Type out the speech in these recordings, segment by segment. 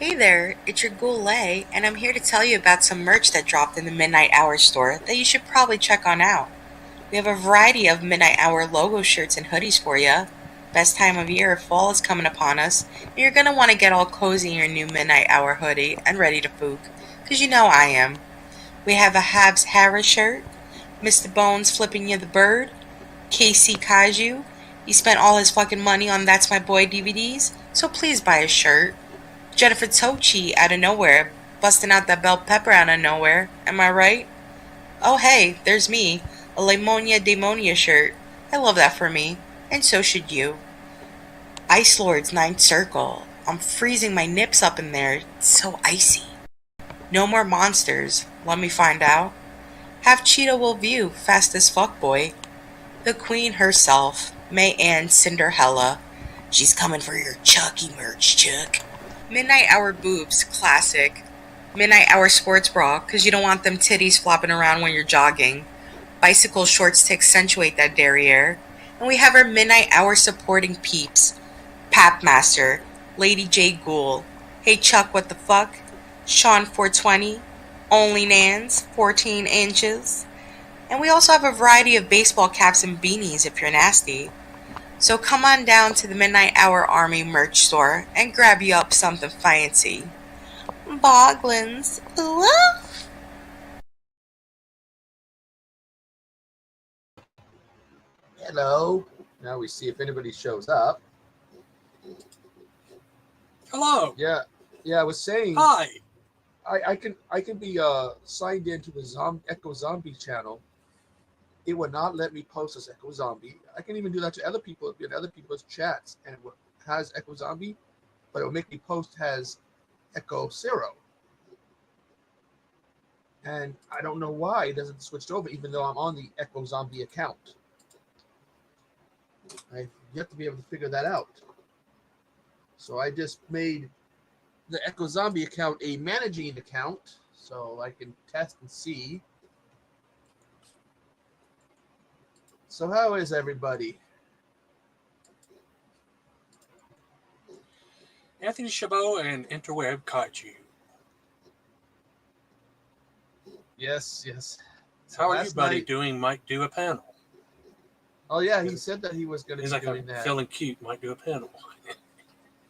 Hey there, it's your Goulet, and I'm here to tell you about some merch that dropped in the Midnight Hour store that you should probably check on out. We have a variety of Midnight Hour logo shirts and hoodies for you. Best time of year, fall is coming upon us, and you're gonna want to get all cozy in your new Midnight Hour hoodie and ready to fook, 'cause you know I am. We have a Habs Harris shirt, Mr. Bones flipping you the bird, KC Kaiju. He spent all his fucking money on That's My Boy DVDs, so please buy a shirt. Jennifer Tochi out of nowhere, busting out that bell pepper out of nowhere. Am I right? Oh hey, there's me, a Limonia Demonia shirt. I love that for me, and so should you. Ice Lord's Ninth Circle. I'm freezing my nips up in there. It's so icy. No more monsters. Let me find out. Have Cheetah will view, fast as fuck boy. The Queen herself, May Ann Cinderella. She's coming for your Chucky merch, Chuck. Midnight Hour boobs, classic. Midnight Hour sports bra, because you don't want them titties flopping around when you're jogging. Bicycle shorts to accentuate that derriere. And we have our Midnight Hour supporting peeps. Papmaster, Lady J Ghoul, Hey Chuck what the fuck, Sean 420, Only Nans, 14 inches. And we also have a variety of baseball caps and beanies if you're nasty. So come on down to the Midnight Hour Army merch store and grab you up something fancy. Boglins. Ooh. Hello. Now we see if anybody shows up. Hello. Yeah, I was saying Hi. I can be signed into the Echo Zombie channel. It would not let me post as Echo Zombie. I can even do that to other people in other people's chats, and it has Echo Zombie, but it will make me post as Echo Zero. And I don't know why it doesn't switch over, even though I'm on the Echo Zombie account. I've yet to be able to figure that out. So I just made the Echo Zombie account a managing account so I can test and see. So how is everybody? Anthony Chabot and Interweb Kaiju. Yes. So How are you, buddy, night, doing? Might do a panel. Oh yeah, he said that he was going to be like doing that. Feeling cute, might do a panel.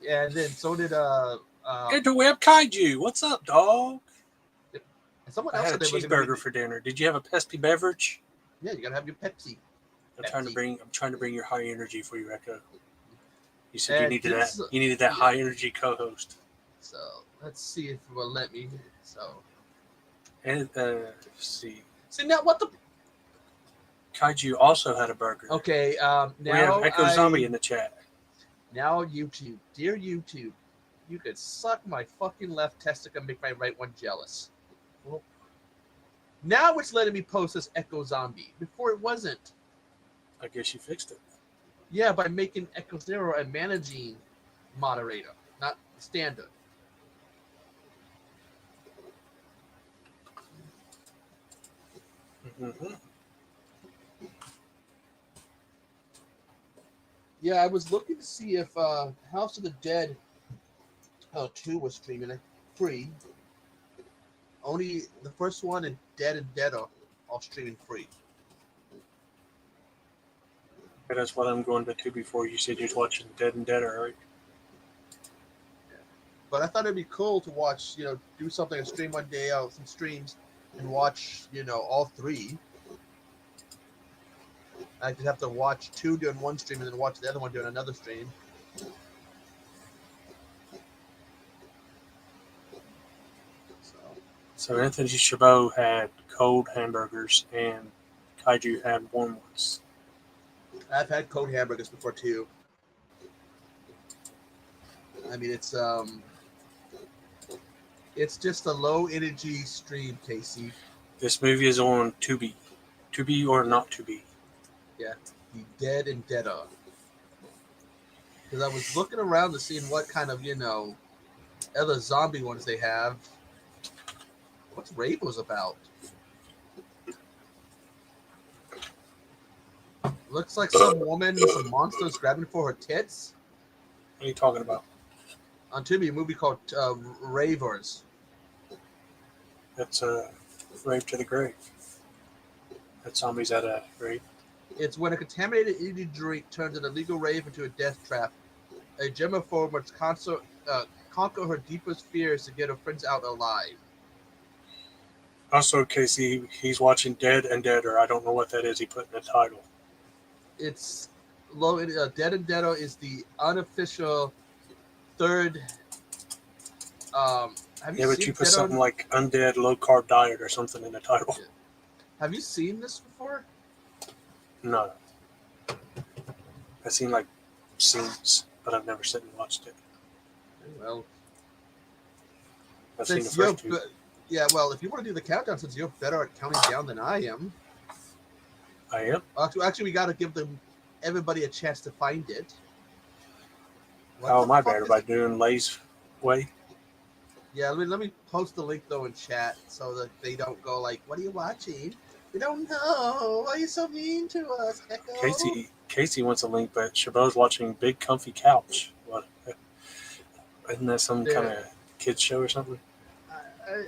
Yeah, and then so did Interweb Kaiju. What's up, dog? Someone I else had a said cheeseburger for dinner. Did you have a pesky beverage? Yeah, you gotta have your Pepsi. I'm trying to bring your high energy for you, Echo. You said And you needed that high energy co-host. So let's see if it will let me. So and see. See now what the Kaiju also had a burger. Okay, now we have Echo Zombie in the chat. Now YouTube, dear YouTube, you could suck my fucking left testicle and make my right one jealous. Well, now it's letting me post as Echo Zombie. Before it wasn't. I guess you fixed it. Yeah, by making Echo Zero a managing moderator, not standard. Mm-hmm. Yeah, I was looking to see if House of the Dead 2 was streaming free. Only the first one and Dead are all streaming free. That's what I'm going to do before you said you're watching Dead and Deader, right? Yeah. But I thought it'd be cool to watch, do something, a stream one day, some streams, and watch, all three. I just have to watch 2 doing one stream and then watch the other one doing another stream. So Anthony Chabot had cold hamburgers and Kaiju had warm ones. I've had cold hamburgers before too. I mean, it's just a low energy stream, Casey. This movie is on Tubi. Tubi or not Tubi. Yeah, the Dead and Deader. Because I was looking around to see what kind of, other zombie ones they have. What's Rainbow's about? Looks like some woman, some monsters grabbing for her tits. What are you talking about? on Tubi, a movie called Ravers. That's a rave to the grave. That zombies at a rave. It's when a contaminated energy drink turns an illegal rave into a death trap. A germaphobe must conquer her deepest fears to get her friends out alive. Also, Casey, he's watching Dead and Deader. I don't know what that is. He put in the title. It's Dead and Deado is the unofficial third. Have you Yeah, but seen you put Dead something on? like Undead Low Carb Diet or something in the title. Have you seen this before? No. I've seen like scenes, but I've never sat and watched it. Well, I've seen the since you're, first two. yeah. Well, if you want to do the countdown, since you're better at counting down than I am, I am. actually, we got to give everybody a chance to find it. How am I better by doing Lay's way? Yeah, let me post the link though in chat so that they don't go like, "What are you watching? We don't know. Why are you so mean to us, Echo?" Casey wants a link, but Chabot's watching Big Comfy Couch. What? Isn't that some kind of kids show or something? I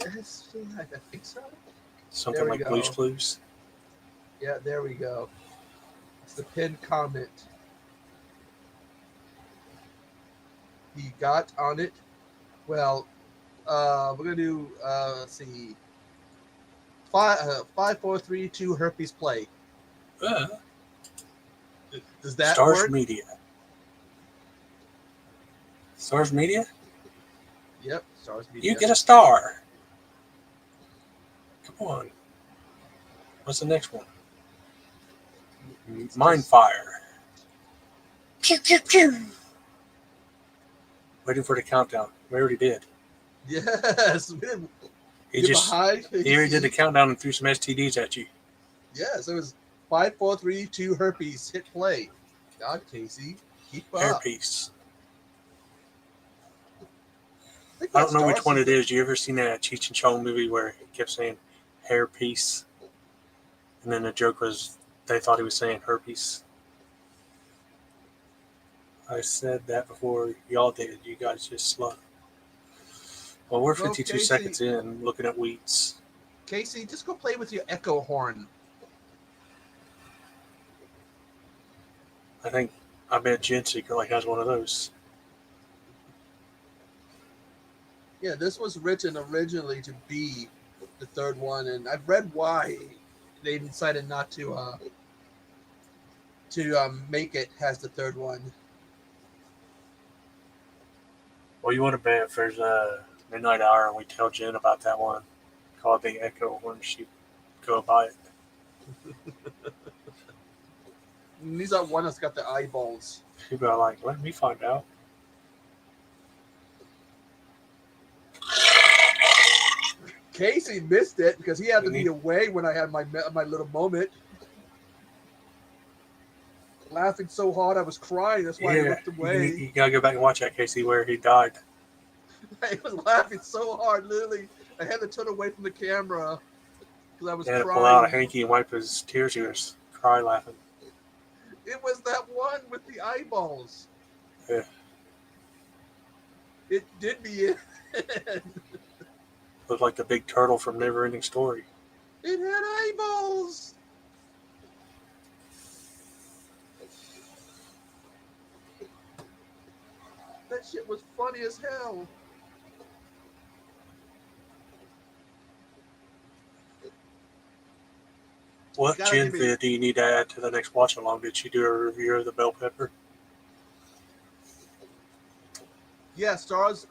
think so. Something like Blue's Clues. Yeah, there we go. It's the pinned comment. He got on it. Well, we're gonna do. Let's see. 5, 4, 3, 2. Herpes play. Does that Stars work? Media. Stars Media? Yep, Stars Media. You get a star. Come on. What's the next one? Mindfire. Pew, pew, pew. Waiting for the countdown. We already did. Yes. He already did the countdown and threw some STDs at you. Yes, it was 5, 4, 3, 2. Herpes. Hit play. God, Casey, keep up. Herpes. I don't know which one it is. You ever seen that Cheech and Chong movie where he kept saying hairpiece? And then the joke was they thought he was saying herpes. I said that before y'all did. You guys just slow. Well, we're 52 seconds in looking at weeds. Casey, just go play with your echo horn. I bet Jen secretly has one of those. Yeah, this was written originally to be the third one, and I've read why they decided not to make it as the third one. Well, you want to bet if there's a midnight hour and we tell Jen about that one called the Echo when she go buy it. And these are one that's got the eyeballs. She'd be like, let me find out. Casey missed it because he had to be away when I had my little moment. Laughing so hard I was crying. That's why I looked away. You gotta go back and watch that, Casey, where he died. I was laughing so hard, literally. I had to turn away from the camera because I was crying. He had to pull out a hanky and wipe his tears. He was crying laughing. It was that one with the eyeballs. Yeah. It did be it. Looked like the big turtle from Neverending Story. It had eyeballs. That shit was funny as hell. What Gen vid do you need to add to the next watch along? Did she do a review of the bell pepper? Yeah, Stars.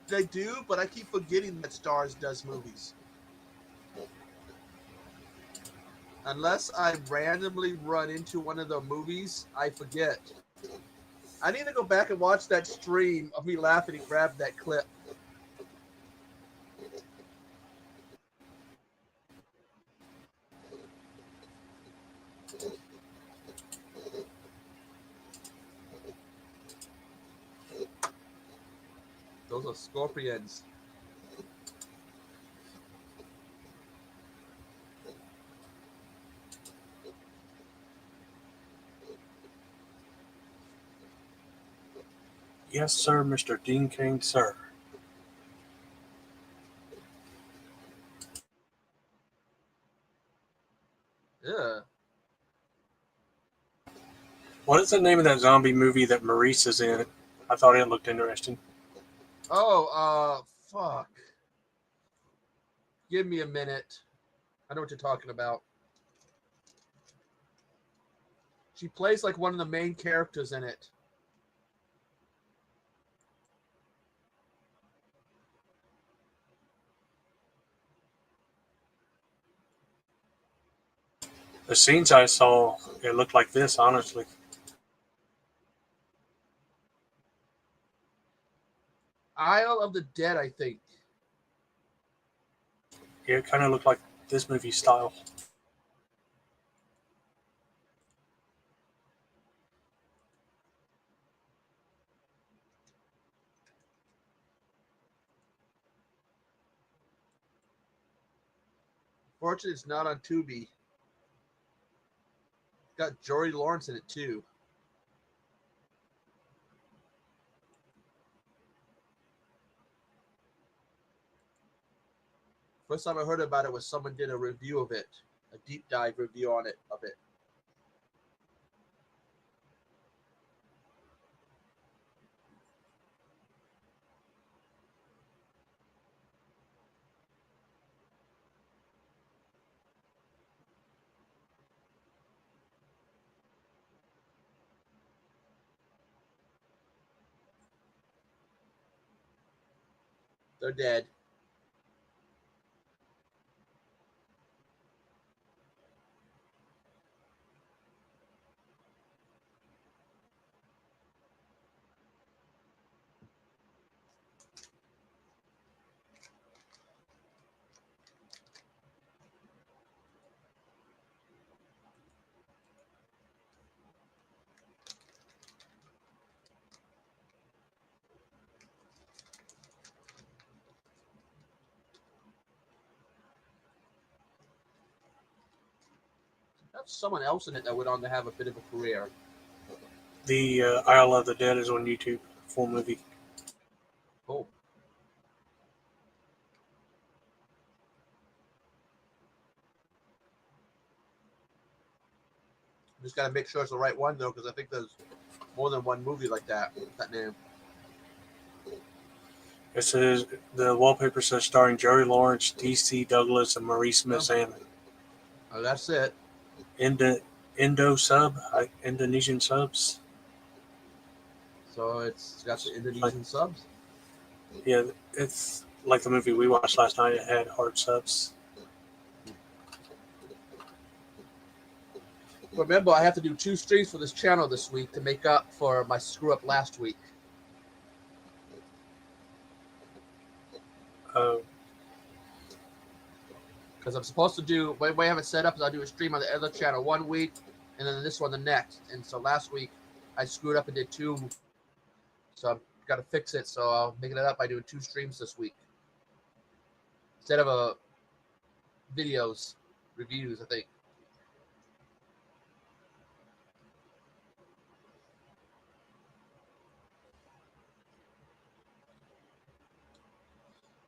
They do, but I keep forgetting that Stars does movies. Unless I randomly run into one of the movies, I forget. I need to go back and watch that stream of me laughing and grab that clip. Those are scorpions. Yes, sir, Mr. Dean King, sir. Yeah. What is the name of that zombie movie that Maurice is in? I thought it looked interesting. Oh, fuck. Give me a minute. I know what you're talking about. She plays like one of the main characters in it. The scenes I saw, it looked like this, honestly. Isle of the Dead, I think. Yeah, it kind of looked like this movie style. Fortunately, it's not on Tubi. Got Jory Lawrence in it too. First time I heard about it was someone did a review of it, a deep dive review on it of it. They're dead. That's someone else in it that went on to have a bit of a career. The Isle of the Dead is on YouTube, full movie. Oh. Just got to make sure it's the right one though, because I think there's more than one movie like that with that name. It says the wallpaper says starring Jerry Lawrence, D.C. Douglas, and Maurice Mazanin. Oh, that's it. Indo sub, Indonesian subs. So it's got the Like, Indonesian subs. yeah, it's like the movie we watched last night. It had hard subs. Remember, I have to do 2 streams for this channel this week to make up for my screw up last week. Uh, Because I'm supposed to do, the way I have it set up is I'll do a stream on the other channel one week and then this one the next. And so last week I screwed up and did 2. So I've got to fix it. So I'll make it up by doing 2 streams this week instead of videos, reviews, I think.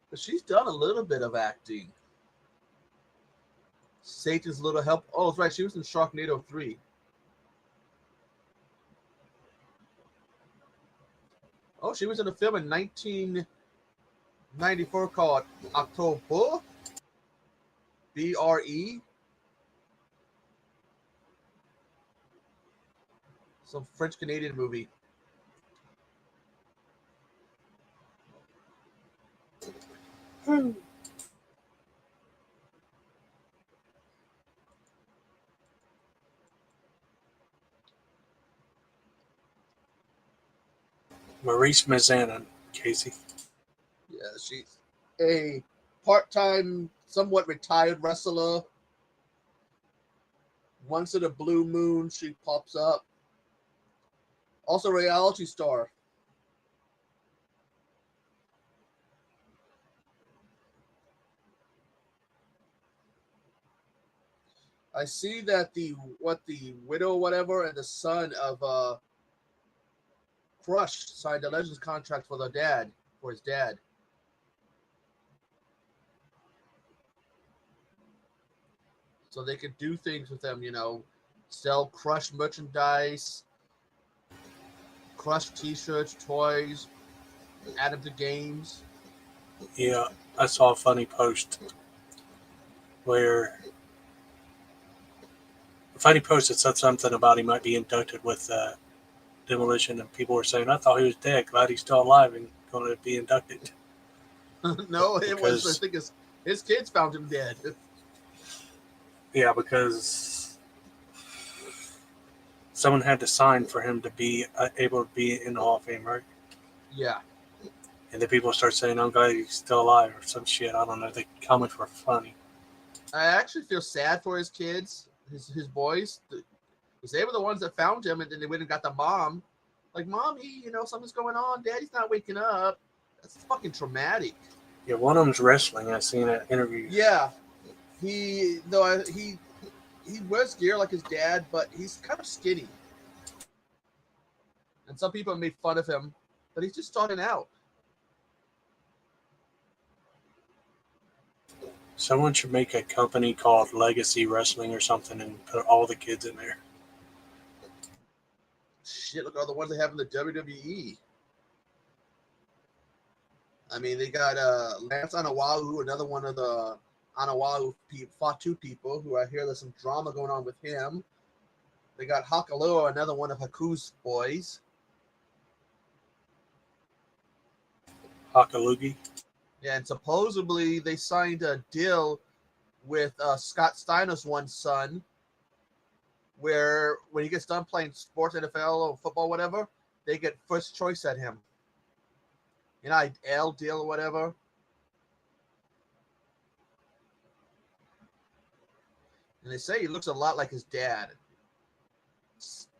But she's done a little bit of acting. Satan's Little Help. Oh, that's right. She was in Sharknado 3. Oh, she was in a film in 1994 called Octobre. BRE. Some French Canadian movie. Maurice Mazanin, Casey. Yeah, she's a part-time, somewhat retired wrestler. Once in a blue moon, she pops up. Also, reality star. I see that the widow, whatever, and the son of Crush signed a Legends contract for his dad. So they could do things with them, sell Crush merchandise, Crush t-shirts, toys, add them to games. Yeah, I saw a funny post where that said something about he might be inducted with Demolition, and people were saying, "I thought he was dead. Glad he's still alive and going to be inducted." No, it was. I Because think his kids found him dead. yeah, because someone had to sign for him to be able to be in the Hall of Fame, right? Yeah. And then people start saying, "I'm glad he's still alive" or some shit. I don't know. The comments were funny. I actually feel sad for his kids, his boys, because they were the ones that found him, and then they went and got the mom. Like, Mommy, something's going on. Daddy's not waking up. That's fucking traumatic. Yeah, one of them's wrestling. I seen an interview. Yeah, he wears gear like his dad, but he's kind of skinny. And some people have made fun of him, but he's just starting out. Someone should make a company called Legacy Wrestling or something and put all the kids in there. Shit, look at all the ones they have in the WWE. I mean, they got Lance Anawalu, another one of the Anawalu fought two people who I hear there's some drama going on with him. They got Hakalua, another one of Haku's boys. Hakalugi. Yeah, and supposedly they signed a deal with Scott Steiner's one son, where when he gets done playing sports, NFL or football, whatever, they get first choice at him. L deal or whatever. And they say he looks a lot like his dad,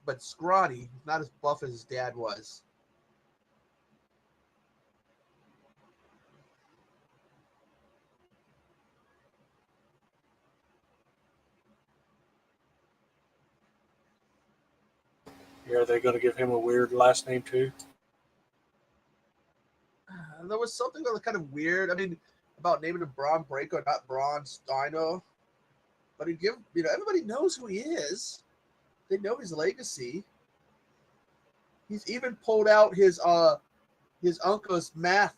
but scrawny, not as buff as his dad was. Yeah, are they going to give him a weird last name too? There was something that was kind of weird. I mean, about naming him Braun Breaker, not Braun Steiner. But he'd give, everybody knows who he is. They know his legacy. He's even pulled out his uncle's math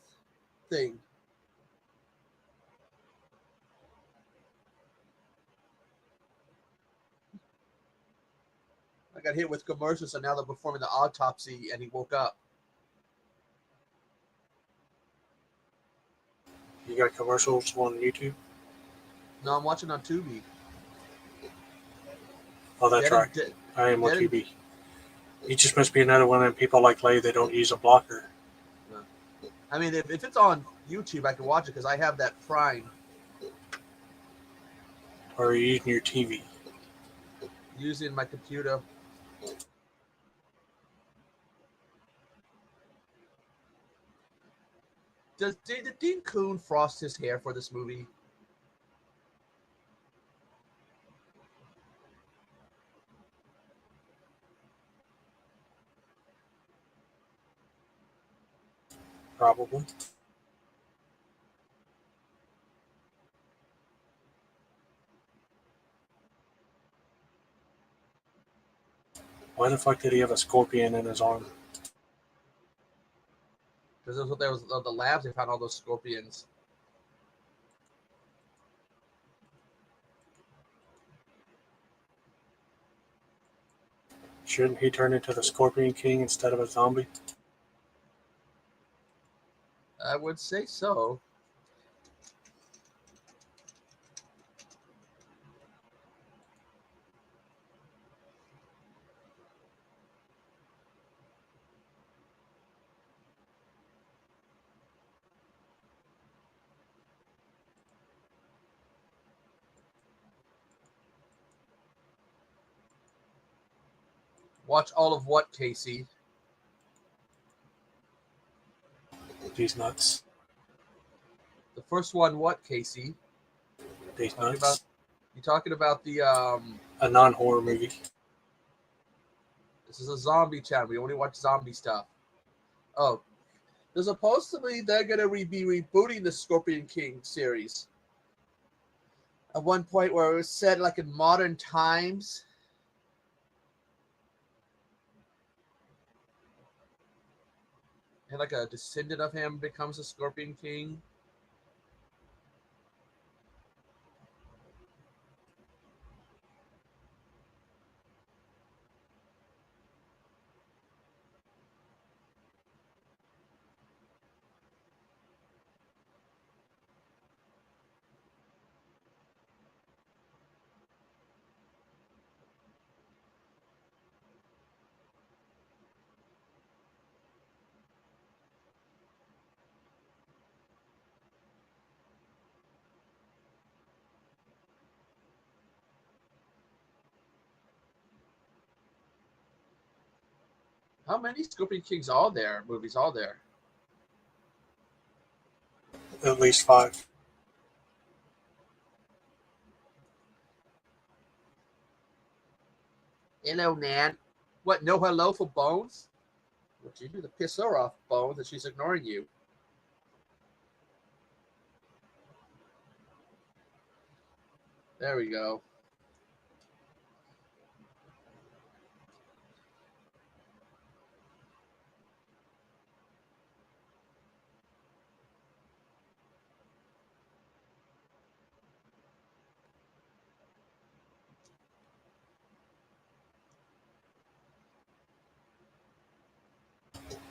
thing. I got hit with commercials, and now they're performing the autopsy, and he woke up. You got commercials on YouTube? No, I'm watching on Tubi. Oh, that's right. I am on Tubi. You just must be another one of them people like Lay that don't use a blocker. No. I mean, if it's on YouTube, I can watch it because I have that Prime. Or are you using your TV? Using my computer. Did Dean Kuhn frost his hair for this movie? Probably. Why the fuck did he have a scorpion in his arm? Because that's what there was the labs. They found all those scorpions. Shouldn't he turn into the Scorpion King instead of a zombie? I would say so. Watch all of what, Casey? These nuts. The first one, what, Casey? These nuts. You talking about the a non-horror movie. This is a zombie channel. We only watch zombie stuff. Oh, there's supposedly they're gonna be rebooting the Scorpion King series. At one point where it was set like in modern times. And like a descendant of him becomes the Scorpion King. How many Scorpion Kings are there? Movies are there? At least 5. Hello, Nan. What? No hello for Bones? What you do to piss her off, Bones, that she's ignoring you? There we go.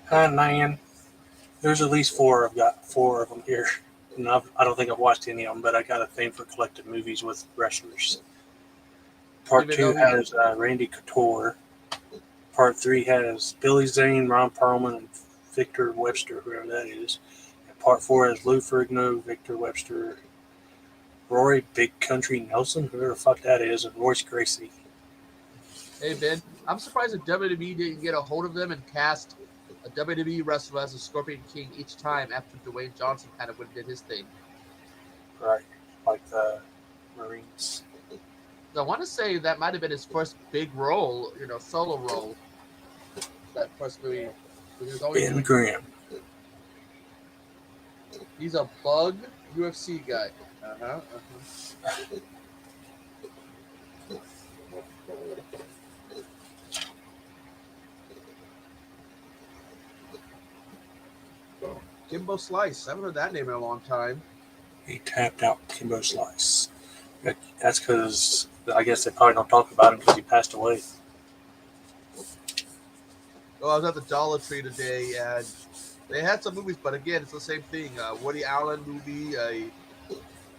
Hi, Nan. There's at least 4. I've got 4 of them here. And I don't think I've watched any of them, but I got a thing for collecting movies with wrestlers. Part Even 2 though he, has Randy Couture. Part 3 has Billy Zane, Ron Perlman, and Victor Webster, whoever that is. And Part 4 has Lou Ferrigno, Victor Webster, Rory Big Country Nelson, whoever the fuck that is, and Royce Gracie. hey Ben, I'm surprised that WWE didn't get a hold of them and cast a WWE wrestler as a Scorpion King each time after Dwayne Johnson kind of did his thing. Right, like the Marines. So I want to say that might have been his first big role, solo role. That first movie. He was always Ben doing. Graham. He's a bug UFC guy. Uh huh. Kimbo Slice. I haven't heard that name in a long time. He tapped out Kimbo Slice. That's because I guess they probably don't talk about him because he passed away. Oh, I was at the Dollar Tree today, and they had some movies, but again, it's the same thing. Woody Allen movie, a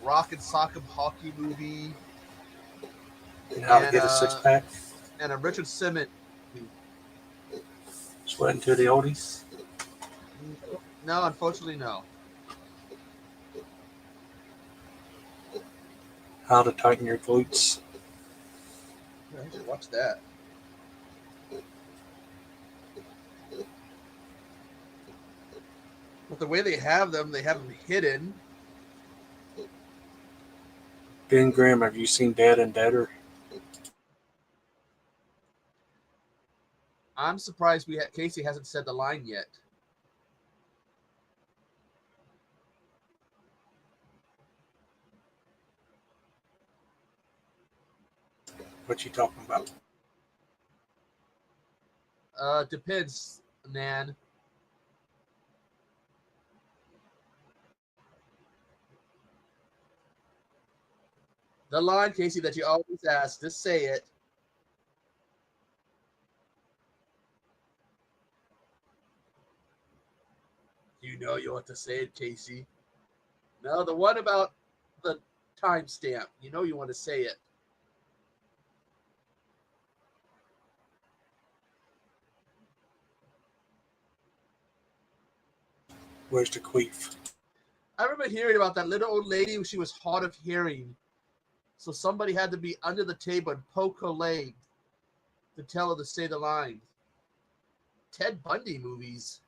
rock and sock hockey movie, And how to get a 6-pack. and a Richard Simmons movie. Sweating to the oldies. No, unfortunately, no. How to tighten your glutes. I should watch that. But the way they have them hidden. Ben Graham, have you seen Dad and Deader? I'm surprised Casey hasn't said the line yet. What you talking about? Depends, Nan. The line, Casey, that you always ask, just say it. You know you want to say it, Casey. No, the one about the timestamp. You know you want to say it. Where's the queef? I remember hearing about that little old lady. She was hard of hearing. So somebody had to be under the table and poke her leg to tell her to say the line. Ted Bundy movies.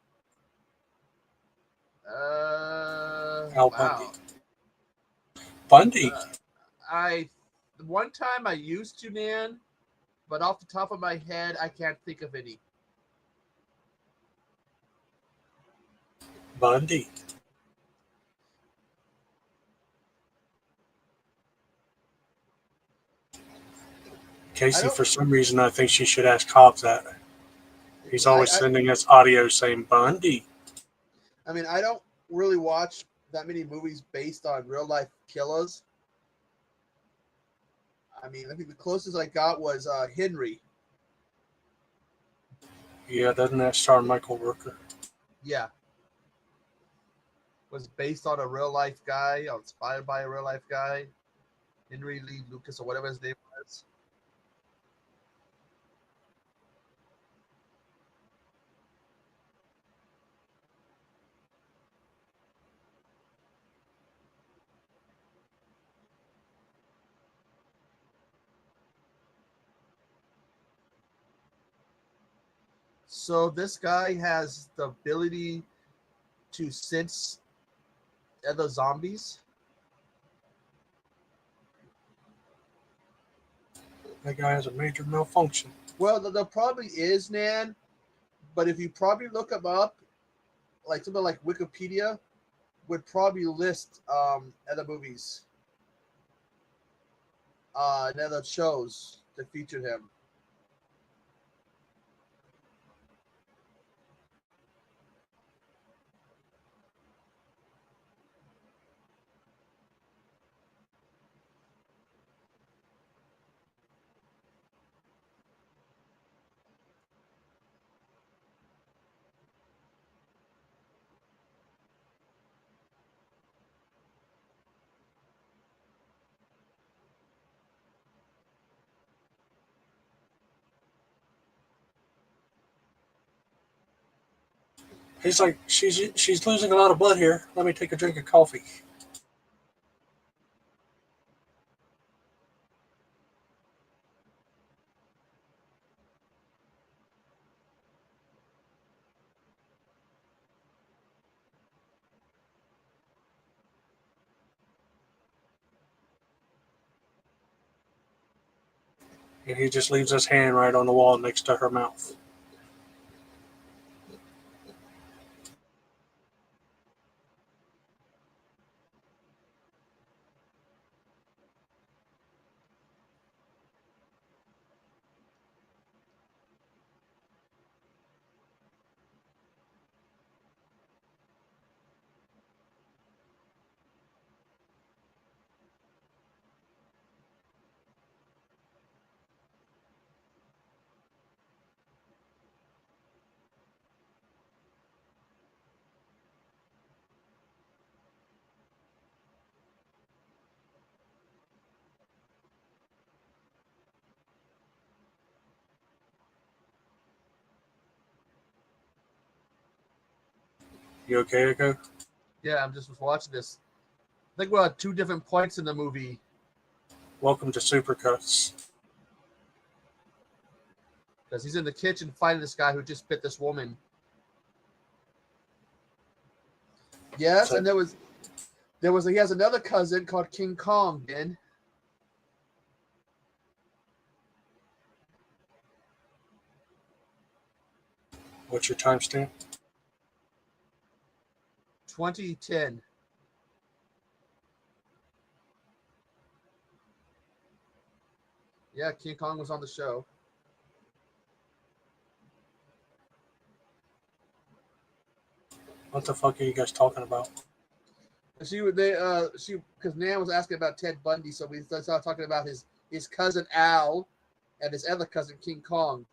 Al Wow. Bundy. One time I used to, Nan, but off the top of my head, I can't think of any. Bundy. I Casey, don't. for some reason, I think she should ask Hobbs that. He's always I sending us audio saying Bundy. I mean, I don't really watch that many movies based on real life killers. I mean, I think the closest I got was Henry. Yeah, doesn't that star Michael Rooker? Yeah, was based on a real life guy, or inspired by a real life guy, Henry Lee Lucas or whatever his name was. So this guy has the ability to sense other zombies. That guy has a major malfunction. Well, there probably is, Nan, but if you probably look him up, like something like Wikipedia would probably list other movies, and other shows that featured him. He's like, she's losing a lot of blood here. Let me take a drink of coffee. And he just leaves his hand right on the wall next to her mouth. You okay, Echo? Yeah, I'm just watching this. I think we're at two different points in the movie. Welcome to Supercuts. Because he's in the kitchen fighting this guy who just bit this woman. Yes, So, and he has another cousin called King Kong. Then what's your timestamp? 2010. Yeah, King Kong was on the show. What the fuck are you guys talking about? Because Nan was asking about Ted Bundy, so we started talking about his cousin Al and his other cousin King Kong.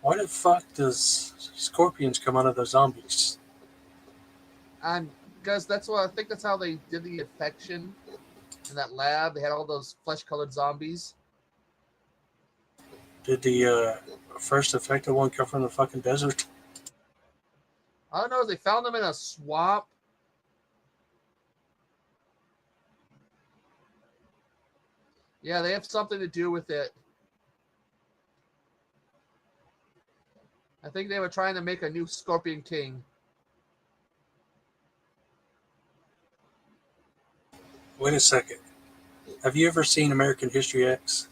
Why the fuck does scorpions come out of the zombies? And because that's what I think that's how they did the infection in that lab. They had all those flesh-colored zombies. Did the first affected one come from the fucking desert? I don't know. They found them in a swamp. Yeah, they have something to do with it. I think they were trying to make a new Scorpion King. Wait a second. Have you ever seen American History X?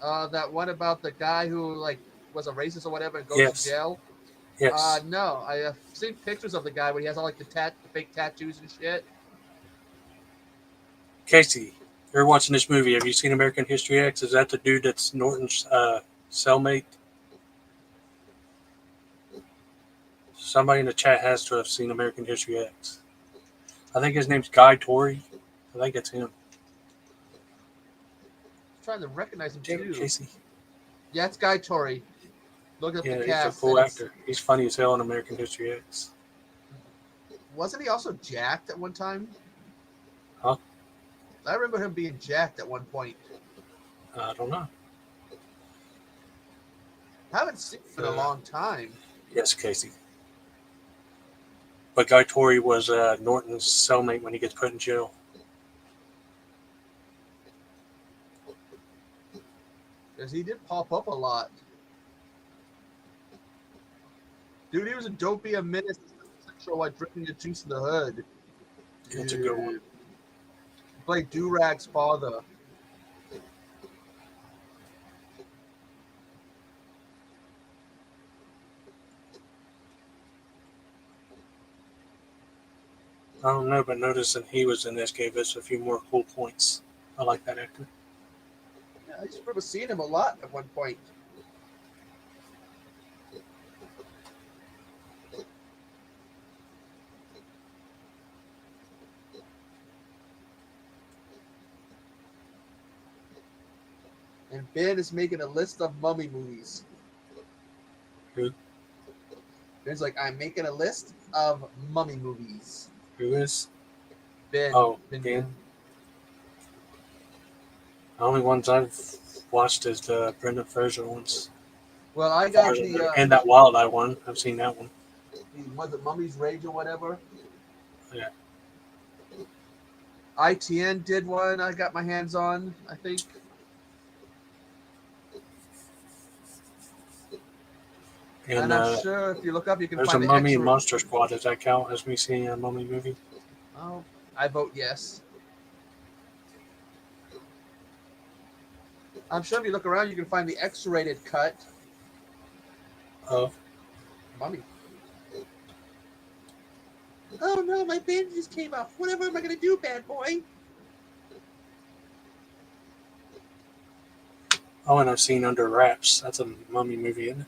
That one about the guy who like was a racist or whatever and goes to Yes. jail. Yes. No, I have seen pictures of the guy where he has all like the fake tattoos and shit. Casey, you're watching this movie. Have you seen American History X? Is that the dude that's Norton's cellmate? Somebody in the chat has to have seen American History X. I think his name's Guy Torrey. I think it's him. I'm trying to recognize him Damn it, too. Casey. Yeah, it's Guy Torrey. Look up the Yeah, he's a cast, and cool it's actor. He's funny as hell in American History X. wasn't he also jacked at one time? Huh? I remember him being jacked at one point. I don't know. I haven't seen him in a long time. Yes, Casey. But Guy Torrey was Norton's cellmate when he gets put in jail. Because he did pop up a lot. Dude, he was a Dopey a Menace show while drinking the juice in the hood. It's a good one. He played Durag's father. I don't know, but noticing he was in this gave us a few more cool points. I like that actor. Yeah, I just remember seeing him a lot at one point. And Ben is making a list of mummy movies. Who? Ben's like, I'm making a list of mummy movies. Who is? Ben. Oh, Ben. Ben. The only ones I've watched is the Brendan Fraser ones. Well, I got And that Wild Eye one. I've seen that one. Was it Mummy's Rage or whatever? Yeah. ITN did one I got my hands on, I think. And I'm sure if you look up, you can there's find a Mummy and Monster Squad. Does that count as me seeing a mummy movie? Oh, I vote yes. I'm sure if you look around, you can find the X-rated cut Of? Mummy. Oh no, my bandages came off. Whatever am I gonna do, bad boy? Oh, and I've seen Under Wraps. That's a mummy movie, isn't it?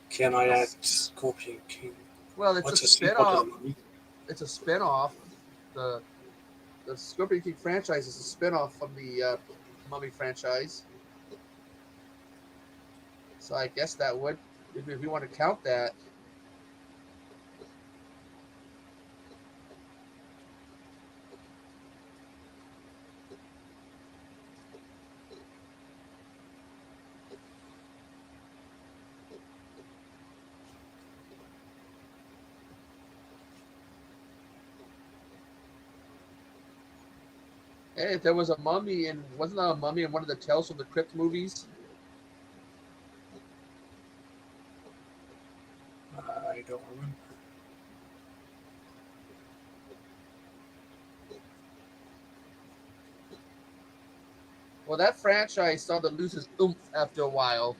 Can I Act Scorpion King? Well, it's What's a spin-off. Mummy? It's a spin-off. The Scorpion King franchise is a spin-off from the Mummy franchise. So I guess that would, if you want to count that. Hey, if there was a mummy in, wasn't there a mummy in one of the Tales from the Crypt movies? I don't remember. Well, that franchise started to lose its oomph after a while.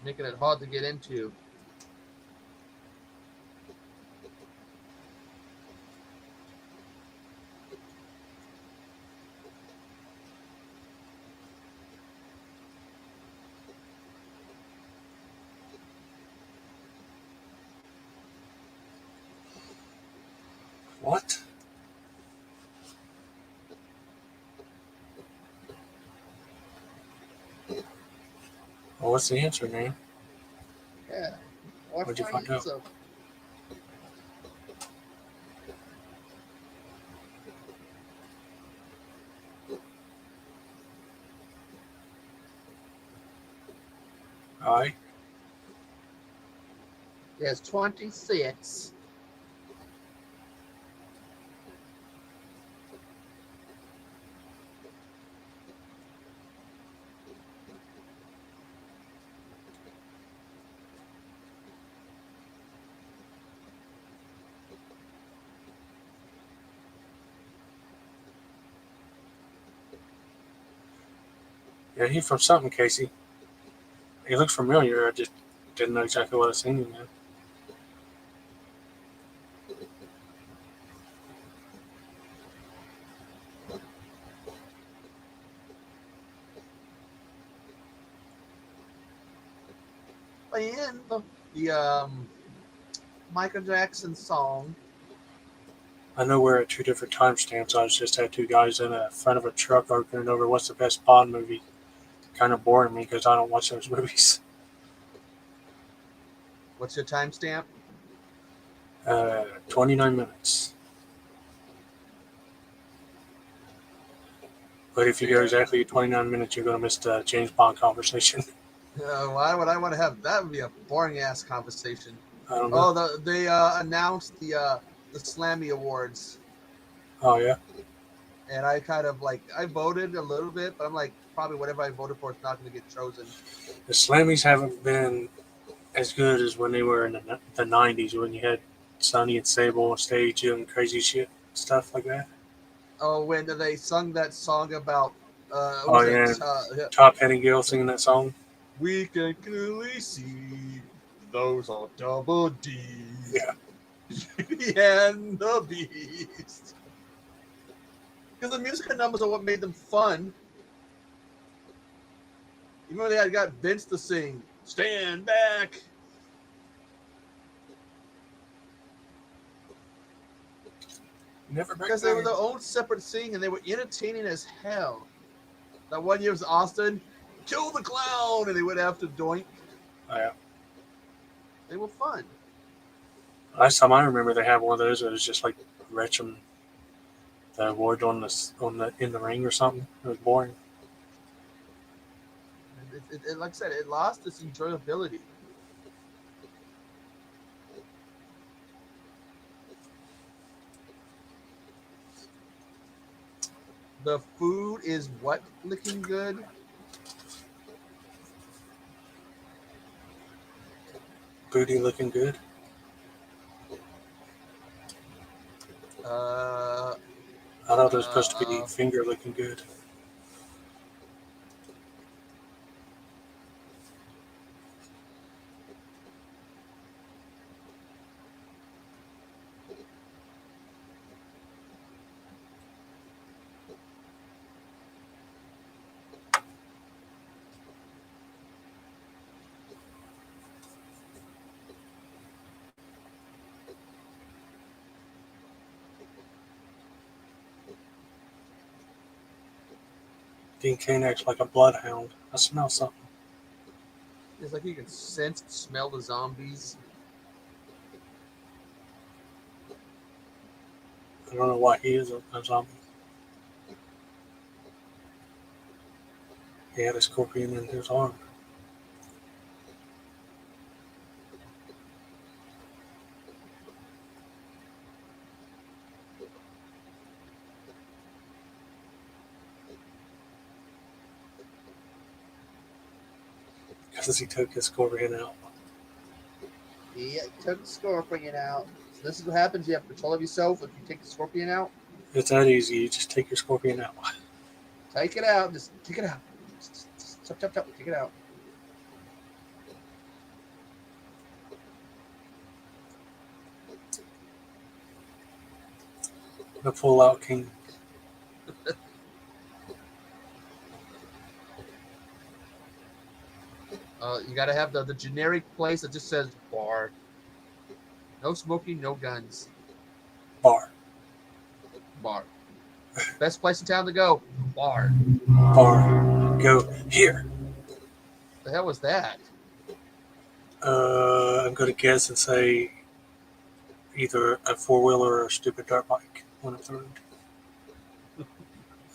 Making it hard to get into. What? Well, what's the answer, man? Yeah. What'd you find out? All right. There's 26. Yeah, he's from something, Casey. He looks familiar. I just didn't know exactly what I seen him in. And the Michael Jackson song. I know we're at two different timestamps. I just had two guys in the front of a truck arguing over what's the best Bond movie. Kind of boring me because I don't watch those movies. What's your timestamp? 29 minutes. But if you go Yeah. exactly 29 minutes, you're going to miss the James Bond conversation. Why would I want to have that? Would be a boring ass conversation. I don't know. Oh, they announced the Slammy Awards, Oh, yeah? and I kind of like I voted a little bit, but I'm like probably whatever I voted for is not going to get chosen. The Slammies haven't been as good as when they were in the 90s when you had Sonny and Sable on stage and crazy shit, stuff like that. Oh, when they sung that song about what Oh, was yeah. it? Top Pettingill singing that song. We can clearly see those are double D. Yeah. And the Beast. Because the musical numbers are what made them fun. Even when they had got Vince to sing, "Stand Back." Never back Because they were there. their own separate thing and they were entertaining as hell. That one year was Austin, kill the clown, and they went after Doink. Oh, yeah. They were fun. Last time I remember they had one of those, it was just like Wretchem, the award on the in the ring or something. It was boring. It, like I said, it lost its enjoyability. The food is what looking good? Booty looking good. I thought it was supposed to be finger looking good. Dean Kane acts like a bloodhound. I smell something. It's like you can sense, smell the zombies. I don't know why he is a zombie. He had a scorpion in his arm. Because he took his scorpion out. Yeah, took the scorpion out. So this is what happens. You have control of yourself if you take the scorpion out. It's that easy. You just take your scorpion out. Take it out. Just take it out. Just chop, chop, chop. Take it out. The full out king. You got to have the generic place that just says bar. No smoking, no guns. Bar. Bar. Best place in town to go. Bar. Bar. Go here. The hell was that? I'm going to guess and say either a 4-wheeler or a stupid dirt bike on a third.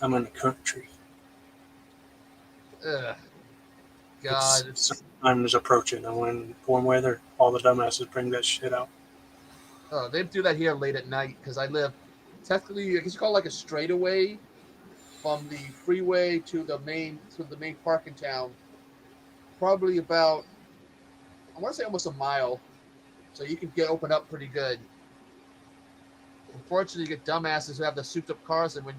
I'm in the country. Ugh. God. Time is approaching, and when warm weather, all the dumbasses bring that shit out. Oh, they do that here late at night because I live technically, I guess you call it like a straightaway from the freeway to the main park in town. Probably about, I want to say almost a mile, so you can get opened up pretty good. Unfortunately, you get dumbasses who have the souped up cars, and when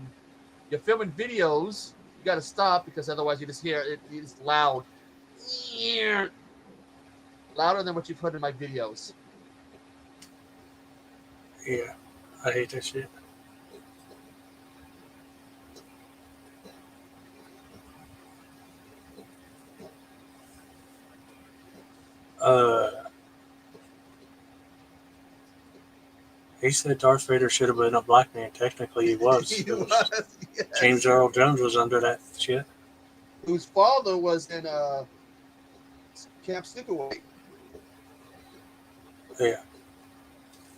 you're filming videos You got to stop because otherwise you just hear it. It's loud, louder than what you've heard in my videos. Yeah, I hate that shit. Uh, he said Darth Vader should have been a black man. Technically, he was. He was, James yes. Earl Jones was under that shit. Whose father was in Camp Sleepaway. Yeah.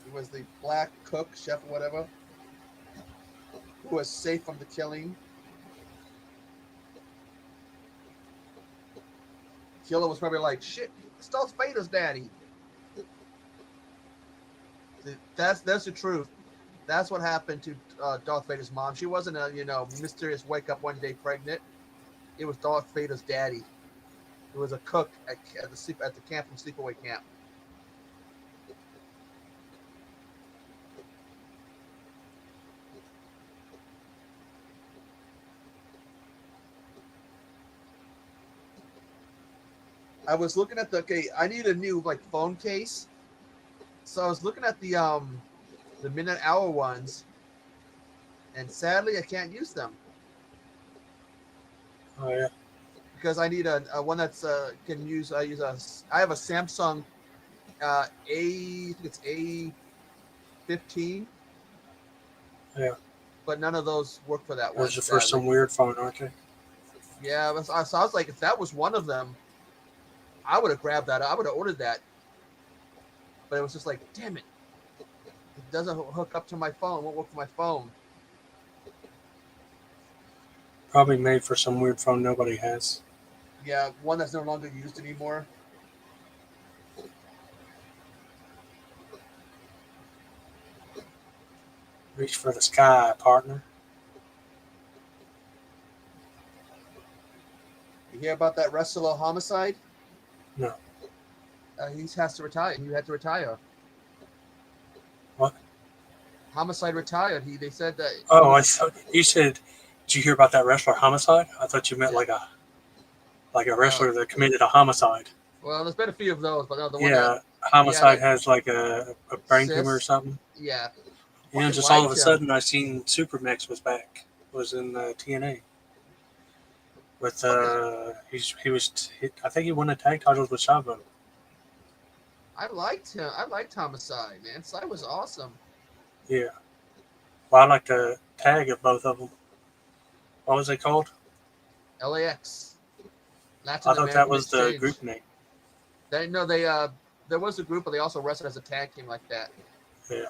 He was the black cook, chef, or whatever, who was safe from the killing. Killer was probably like, "Shit, it's Darth Vader's daddy." That's the truth. That's what happened to Darth Vader's mom. She wasn't a mysterious wake up one day pregnant. It was Darth Vader's daddy. It was a cook at the camp from Sleepaway Camp. I was looking at I need a new phone case. So I was looking at the minute hour ones, and sadly I can't use them Oh yeah. because I need a one that's can use. I have a Samsung I think it's A15, Yeah. but none of those work for that one. Those are for Sadly, some weird phone, aren't they? yeah. So I was like, if that was one of them, I would have grabbed that. I would have ordered that, but it was just like, damn it, it doesn't hook up to my phone. It won't work for my phone. Probably made for some weird phone nobody has. Yeah, one that's no longer used anymore. Reach for the sky, partner. You hear about that wrestler homicide? No. He has to retire. He had to retire. What? Homicide retired. They said that. Oh, I thought you said. Did you hear about that wrestler homicide? I thought you meant Yeah. like a wrestler that committed a homicide. Well, there's been a few of those, but no, the one Yeah, that homicide has like a brain tumor or cyst. something. Yeah. Yeah, Fucking just all of liked a him. sudden I seen Supermax was back. Was in TNA. With I think he won the tag titles with Chavo. I liked him. I liked Homicide, man. Side was awesome. Yeah. Well, I like the tag of both of them. What was it called? LAX. Latin I thought that American was the Exchange. group name. They there was a group, but they also wrestled as a tag team like that. Yeah.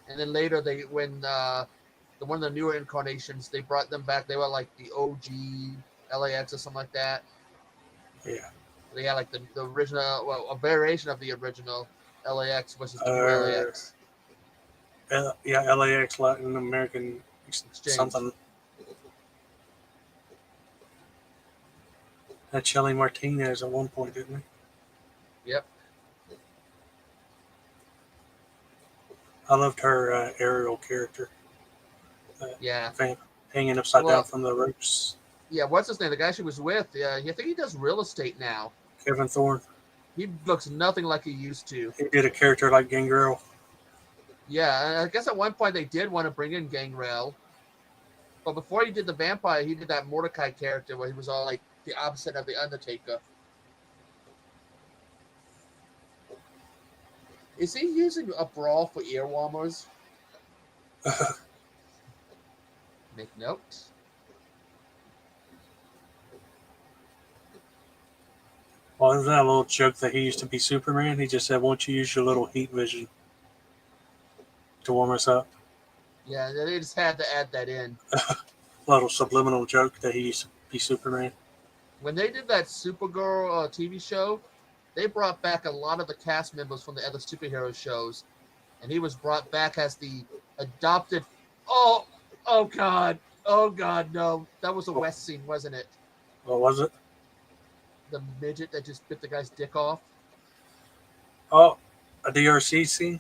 And then later when one of the newer incarnations, they brought them back. They were like the OG LAX or something like that. Yeah. They had like the original, well, a variation of the original LAX versus the new LAX Yeah, LAX, Latin American exchange. something. Had Shelly Martinez at one point, didn't he? Yep. I loved her aerial character. Yeah. Hanging upside down from the ropes. Yeah, what's his name? The guy she was with. Yeah, I think he does real estate now. Kevin Thorne. He looks nothing like he used to. He did a character like Gangrel. Yeah, I guess at one point they did want to bring in Gangrel. But before he did the vampire, he did that Mordecai character where he was all like the opposite of the Undertaker. Is he using a brawl for ear warmers? Make note. Well, isn't that a little joke that he used to be Superman? He just said, won't you use your little heat vision to warm us up? Yeah, they just had to add that in. A little subliminal joke that he used to be Superman. When they did that Supergirl TV show, they brought back a lot of the cast members from the other superhero shows. And he was brought back as the adopted... Oh God, no. That was a West scene, wasn't it? What was it? The midget that just bit the guy's dick off. Oh, a DRC scene?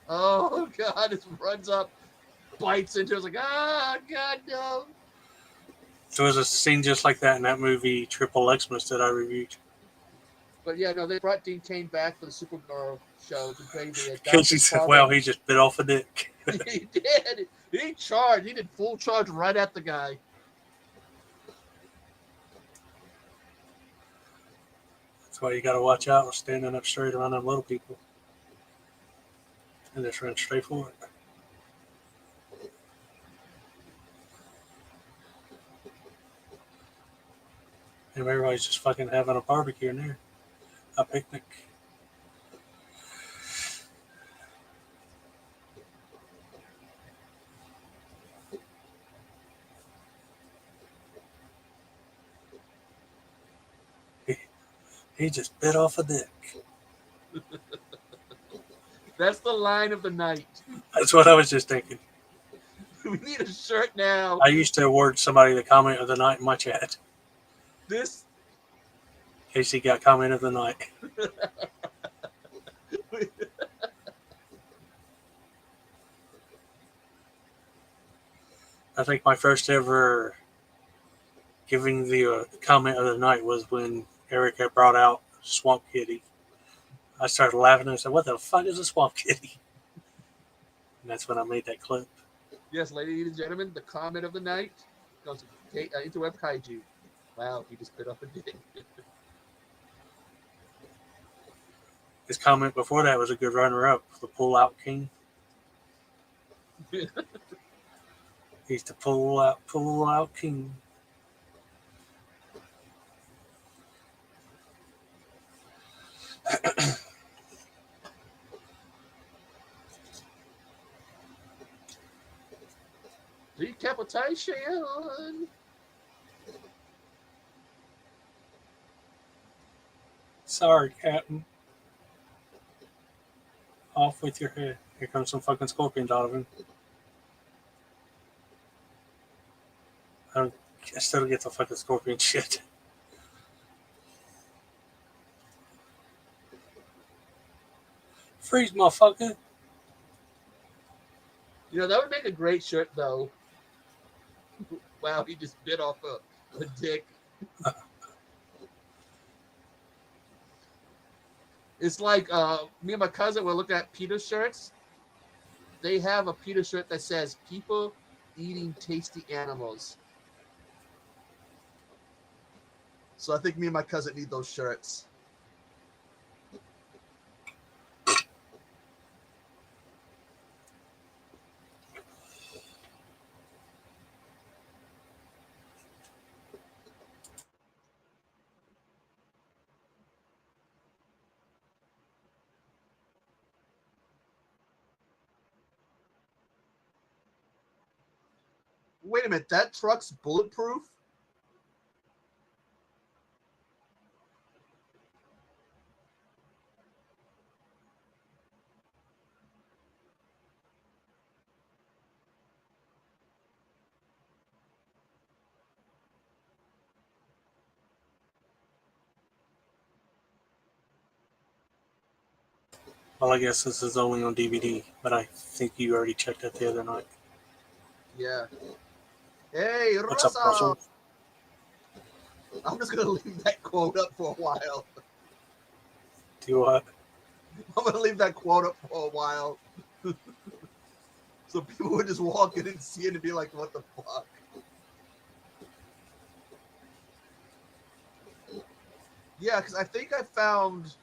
Oh, God, it runs up, bites into it. It's like, God, no. There was a scene just like that in that movie Triple Xmas that I reviewed. But yeah, no, they brought Dean Cain back for the Supergirl show to play the Casey adopted said, father. "Well, he just bit off a dick." He did. He charged. He did full charge right at the guy. That's why you got to watch out with standing up straight around them little people, and just run straight for it. And everybody's just fucking having a barbecue in there, a picnic. He just bit off a dick. That's the line of the night. That's what I was just thinking. We need a shirt now. I used to award somebody the comment of the night in my chat. This. Casey got comment of the night. I think my first ever giving the comment of the night was when Eric had brought out Swamp Kitty. I started laughing and I said, "What the fuck is a Swamp Kitty?" And that's when I made that clip. Yes, ladies and gentlemen, the comment of the night goes to Interweb Kaiju. Wow, he just bit off a dick. His comment before that was a good runner-up, the Pull-Out King. He's the Pull-Out King. Decapitation. Sorry, Captain. Off with your head. Here comes some fucking scorpions out of him. I still get the fucking scorpion shit. Freeze, motherfucker. You know, that would make a great shirt, though. Wow, he just bit off a dick. It's like me and my cousin were looking at PETA shirts. They have a PETA shirt that says, "People eating tasty animals." So I think me and my cousin need those shirts. Wait a minute, that truck's bulletproof? Well, I guess this is only on DVD, but I think you already checked that the other night. Yeah. Hey, What's up, Rosa! Russell? I'm just going to leave that quote up for a while. Do what? I'm going to leave that quote up for a while. So people would just walk in and see it and be like, what the fuck? Yeah, because I think I found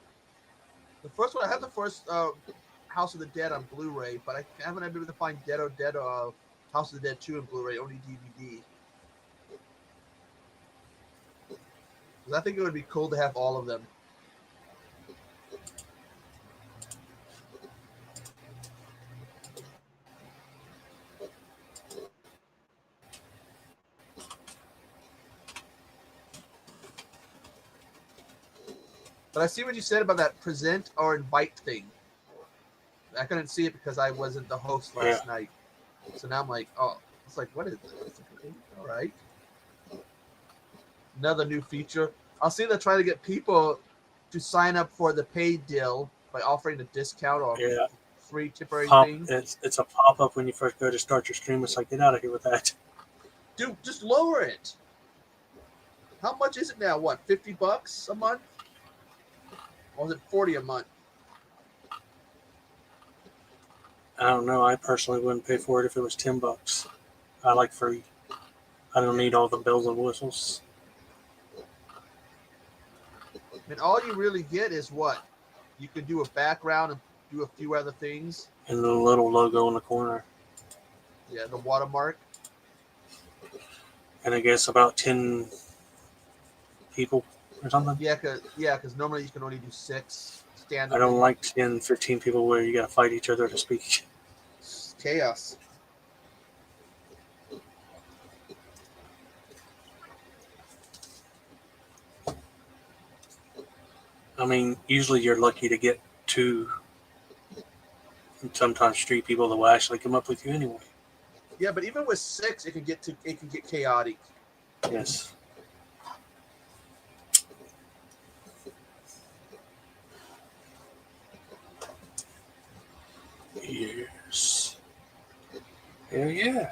the first one. I have the first House of the Dead on Blu-ray, but I haven't been able to find Dead House of the Dead 2 on Blu-ray, only DVD. Because I think it would be cool to have all of them. But I see what you said about that present or invite thing. I couldn't see it because I wasn't the host last night. So now I'm like, oh, it's like, what is this? All right. Another new feature. I'll see they're trying to get people to sign up for the paid deal by offering a discount or free temporary thing. It's a pop-up when you first go to start your stream. It's like, get out of here with that. Dude, just lower it. How much is it now? What, $50 a month? Or was it 40 a month? I don't know. I personally wouldn't pay for it if it was $10. I like free. I don't need all the bells and whistles. And all you really get is what? You can do a background and do a few other things. And the little logo in the corner. Yeah, the watermark. And I guess about 10 people or something. Yeah, because normally you can only do 6 standard. I don't like 10, 15 people where you got to fight each other to speak. It's chaos. I mean, usually you're lucky to get 2, and sometimes 3 people that will actually come up with you anyway. Yeah, but even with 6, it can get chaotic. Yes. Yes. Hell yeah.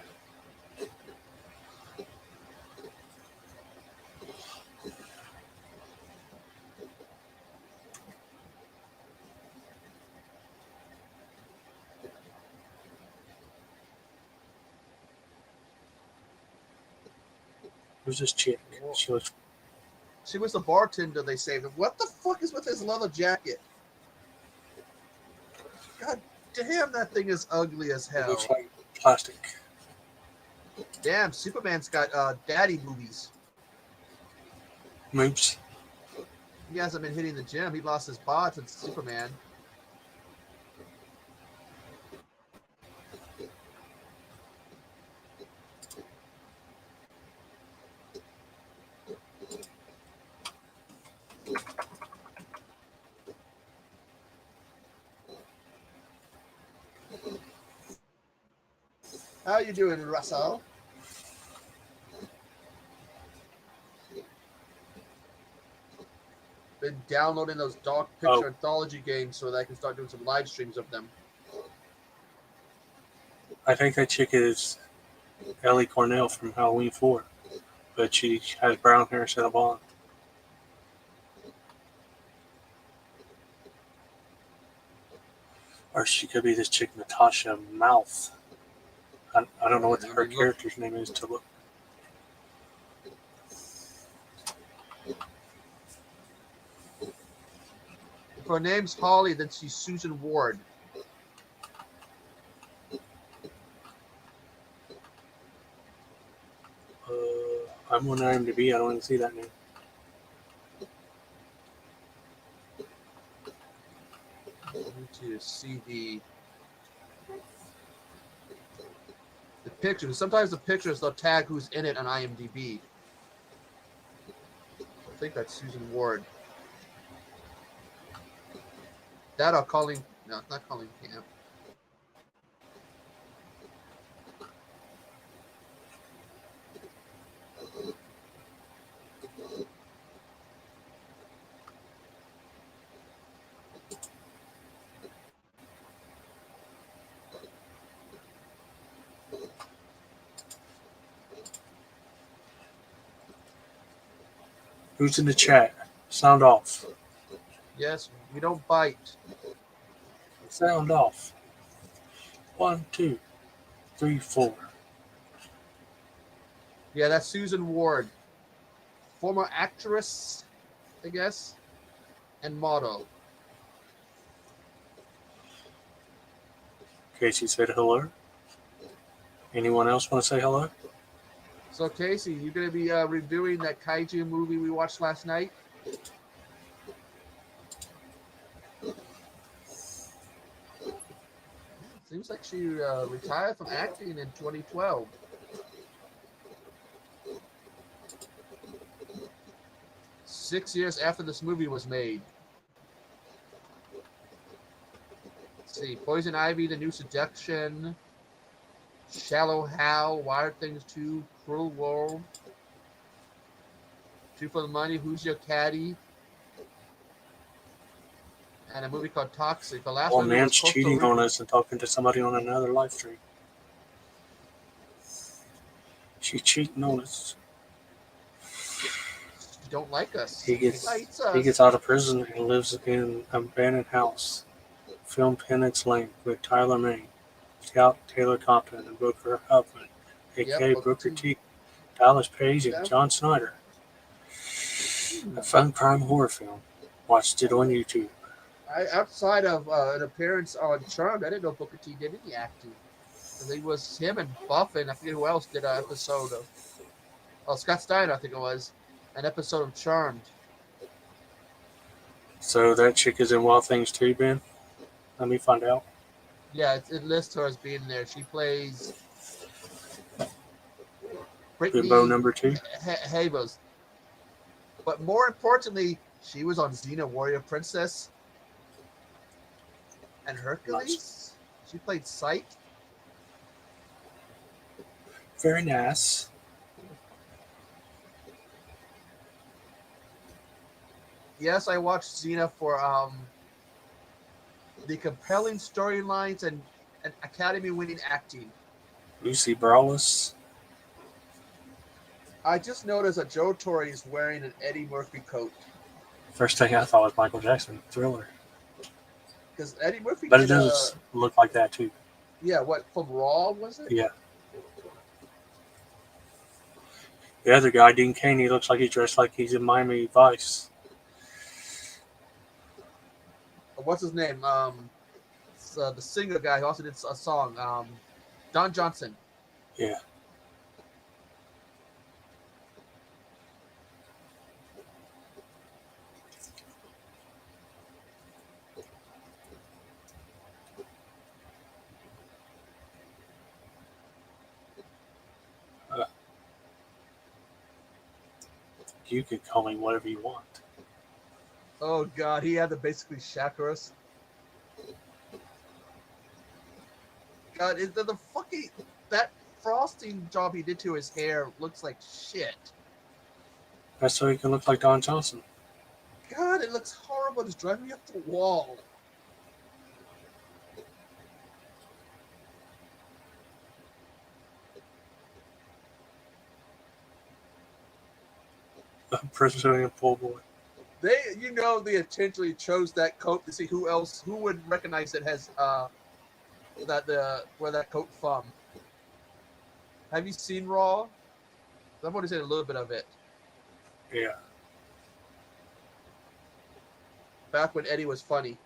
Who's this chick? She looks. She was the bartender they saved. What the fuck is with his leather jacket? God damn, that thing is ugly as It hell. looks like plastic. Damn, Superman's got daddy boobies. Moops. He hasn't been hitting the gym. He lost his bod since Superman. How you doing, Russell? Been downloading those dark picture anthology games so that I can start doing some live streams of them. I think that chick is Ellie Cornell from Halloween 4, but she has brown hair instead of blonde. Or she could be this chick Natasha Mouth. I don't know what her character's name is to look. If her name's Holly, then she's Susan Ward. I'm on IMDb. I don't even see that name. I need to see the pictures. Sometimes the pictures they'll tag who's in it on IMDb. I think that's Susan Ward. That or Colleen. No, it's not Colleen Camp. Who's in the chat? Sound off. Yes, we don't bite. Sound off. 1, 2, 3, 4. Yeah, that's Susan Ward. Former actress, I guess, and model. Casey said hello. Anyone else want to say hello? So, Casey, you going to be reviewing that kaiju movie we watched last night? Seems like she retired from acting in 2012. Six years after this movie was made. Let's see, Poison Ivy, The New Seduction, Shallow Hal, Wild Things 2, Cruel World, Two for the Money, Who's Your Caddy, and a movie called Toxic. The last one man's was Costa cheating Rica. on us and talking to somebody on another live stream. She's cheating on us. You don't like us. He He gets likes he us. gets out of prison and lives in an abandoned house. Film Penance Lane with Tyler Maine, Scout Taylor Compton, and Booker Huffman, Yep, aka Booker Booker T. T, Dallas Page, and Yeah. John Snyder. A fun crime horror film. Watched it on YouTube. Outside of an appearance on Charmed, I didn't know Booker T did any acting. And it was him and Buff, and I forget who else did an episode of. Oh, Scott Steiner, I think it was, an episode of Charmed. So that chick is in Wild Things too, Ben? Let me find out. Yeah, it lists her as being there. She plays Bimbo Brittany number 2. Havos. But more importantly, she was on Xena Warrior Princess and Nice. Hercules. She played Psyche. Very nice. Yes, I watched Xena for the compelling storylines and Academy-winning acting. Lucy Brawless. I just noticed that Joe Torre is wearing an Eddie Murphy coat First thing I thought was Michael Jackson, Thriller. because Eddie Murphy But it did does look like that too. what from Raw was it? Yeah. The other guy, Dean Cain, he looks like he's dressed like he's in Miami Vice. What's his name? The singer guy who also did a song. Don Johnson. Yeah. You can call me whatever you want. Oh God, he had to basically shackle us. God, is the fucking that frosting job he did to his hair looks like shit. That's so he can look like Don Johnson. God, it looks horrible. It's driving me up the wall. Brazilian pool boy. They intentionally chose that coat to see who would recognize it as where that coat from. Have you seen Raw? I've only seen a little bit of it. Yeah. Back when Eddie was funny.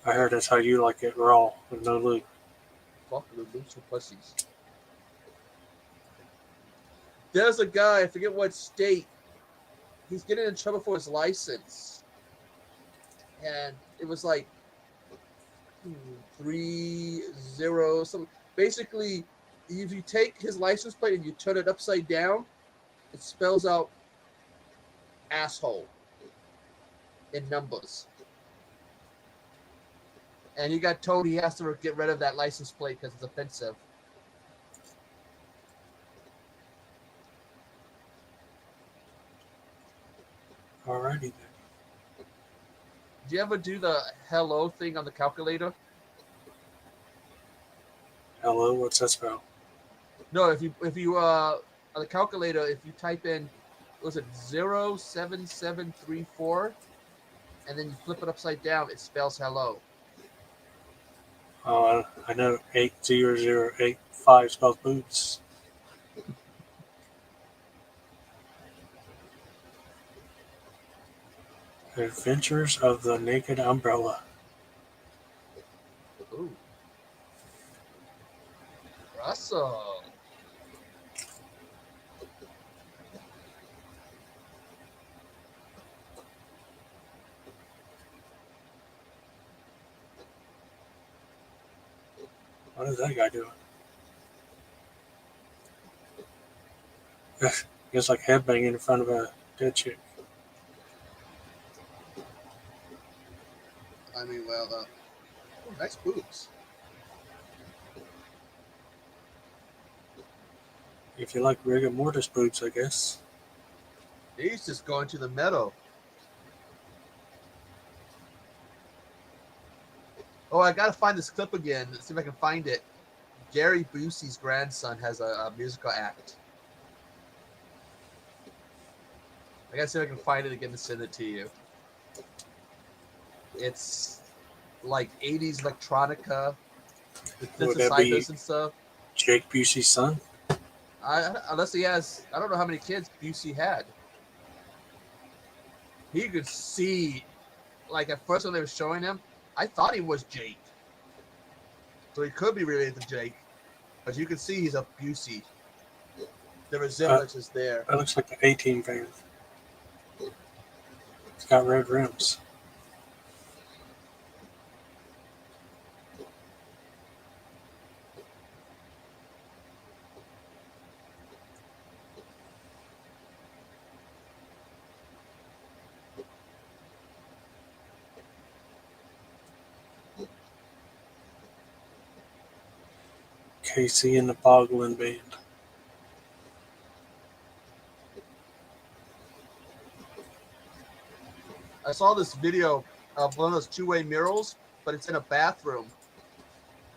I heard that's how you like it, raw, with no lube. Fuck the loose pussies. There's a guy, I forget what state. He's getting in trouble for his license. And it was like 30 something. Basically, if you take his license plate and you turn it upside down, it spells out asshole in numbers. And he got told he has to get rid of that license plate because it's offensive. Alrighty then. Do you ever do the hello thing on the calculator? Hello, what's that spell? No, if you on the calculator, if you type in, was it 07734, and then you flip it upside down, it spells hello. I know 80085 spells boots. Adventures of the Naked Umbrella. Ooh. Russell. What is that guy doing? It's like headbanging in front of a dead chick. I mean, well, nice boobs. If you like rigor mortis boots, I guess. He's just going to the meadow. Oh, I gotta find this clip again. Let's see if I can find it. Gary Busey's grandson has a musical act. I gotta see if I can find it again to send it to you. It's like 80s electronica with Would that be synthesizers and stuff. Jake Busey's son? Unless he has, I don't know how many kids Busey had. He could see, like at first when they were showing him, I thought he was Jake. So he could be related to Jake. But you can see he's a Busey. The Uh, resemblance is there. that looks like an 18 van. It's got red rims. Casey and the Boglin Band. I saw this video of one of those two-way murals, but it's in a bathroom.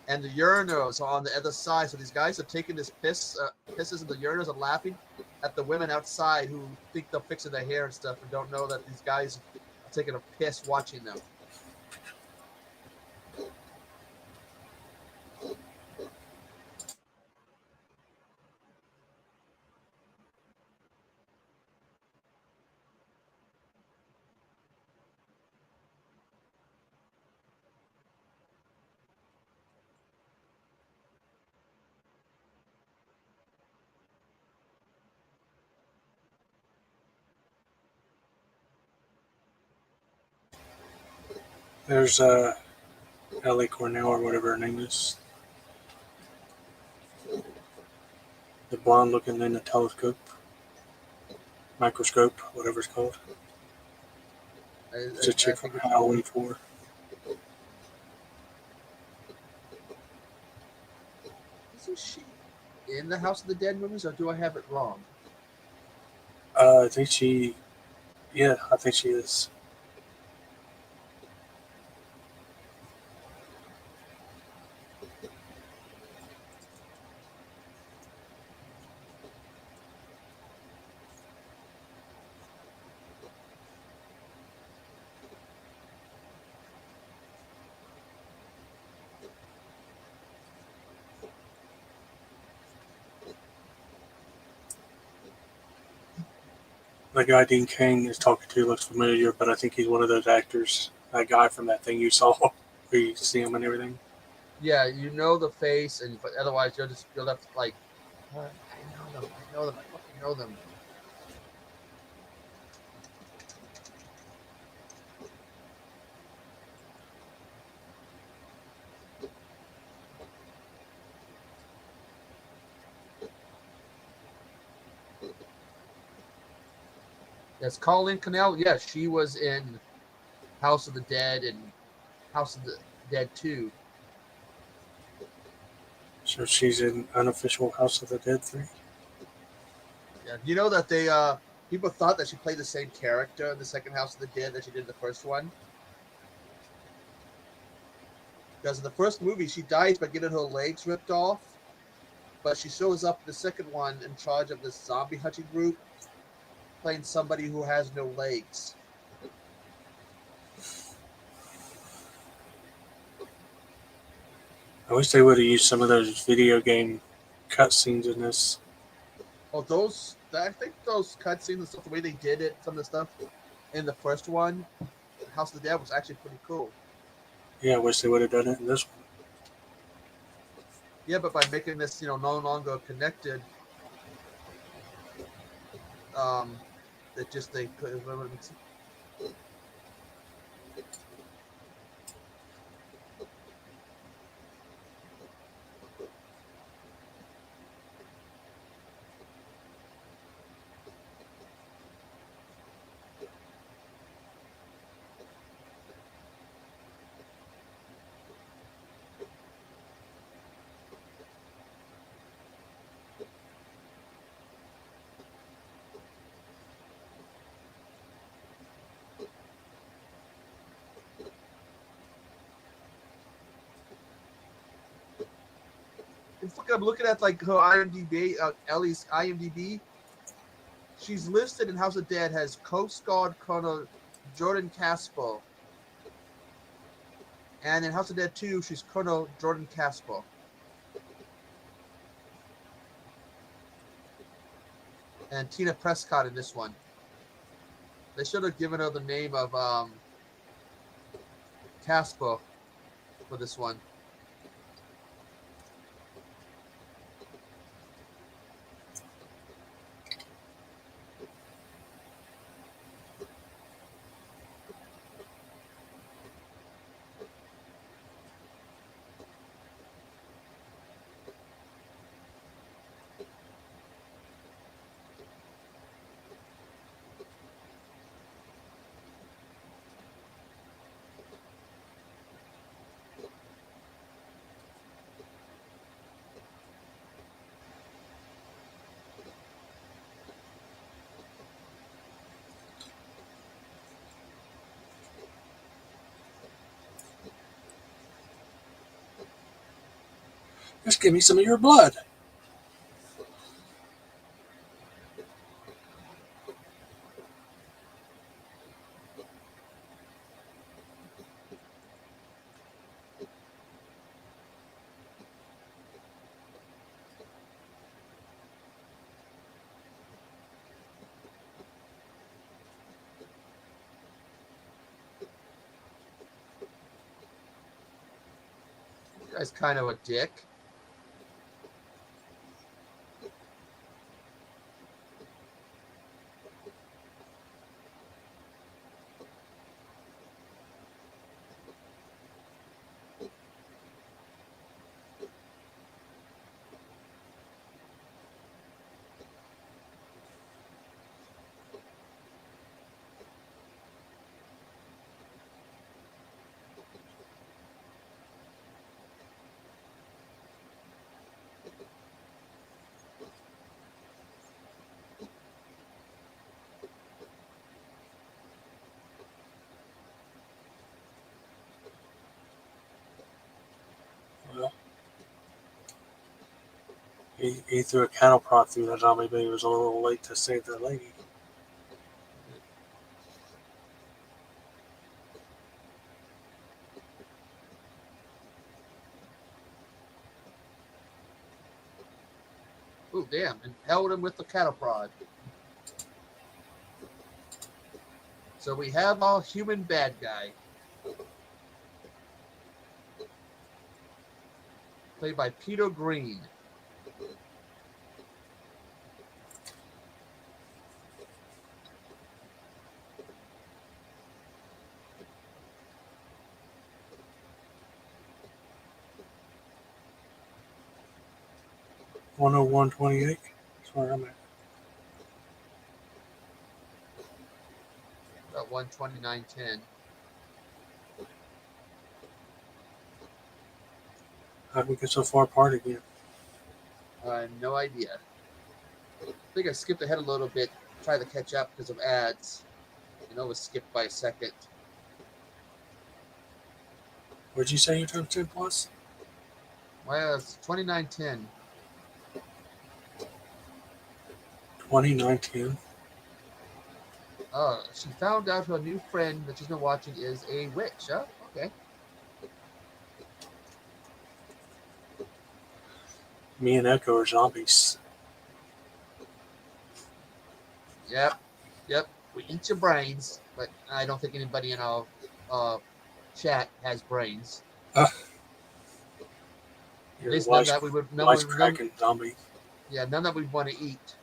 And the urinals are on the other side. So these guys are taking this pisses in the urinals and laughing at the women outside who think they're fixing their hair and stuff and don't know that these guys are taking a piss watching them. There's Ellie Cornell or whatever her name is. The blonde looking in the telescope. Microscope, whatever it's called. It's a I chick from think it's Halloween 4. isn't she in the House of the Dead movies, or do I have it wrong? I think she, yeah, I think she is. The guy Dean King is talking to looks familiar, but I think he's one of those actors. That guy from that thing you saw, where you see him and everything. Yeah, you know the face, and but otherwise you'll have to like, I know them, I know them, I fucking know them. Yes, Colleen Connell. Yes, she was in House of the Dead and House of the Dead 2. So she's in unofficial House of the Dead 3. Yeah, you know that they people thought that she played the same character in the second House of the Dead that she did in the first one. Because in the first movie, she dies by getting her legs ripped off, but she shows up in the second one in charge of this zombie hunting group, playing somebody who has no legs. I wish they would have used some of those video game cutscenes in this. Oh, I think those cutscenes and stuff, the way they did it, some of the stuff in the first one, House of the Dead, was actually pretty cool. Yeah, I wish they would have done it in this one. Yeah, but by making this, no longer connected, that just they could. I'm looking at like her IMDb, Ellie's IMDb. she's listed in House of Dead as Coast Guard Colonel Jordan Caspel. And in House of Dead 2, she's Colonel Jordan Caspel. And Tina Prescott in this one. They should have given her the name of Caspel for this one. Just give me some of your blood. You guy's kind of a dick. Well, he threw a cattle prod through that zombie, but he was a little late to save that lady. Ooh, damn. And held him with the cattle prod. So we have our human bad guy. Played by Peter Green. $101.28. That's where I'm at. About 129.10. How did we get so far apart again? No idea. I think I skipped ahead a little bit, tried to catch up because of ads. I know it was skipped by a second. What'd you say your times 10 plus? Well, it's 29.10. 2019. Oh, she found out her new friend that she's been watching is a witch. Huh? Okay. Me and Echo are zombies. Yep. We eat your brains, but I don't think anybody in our chat has brains. At You're a least none that we would wisecracking zombie. Yeah, none that we'd want to eat.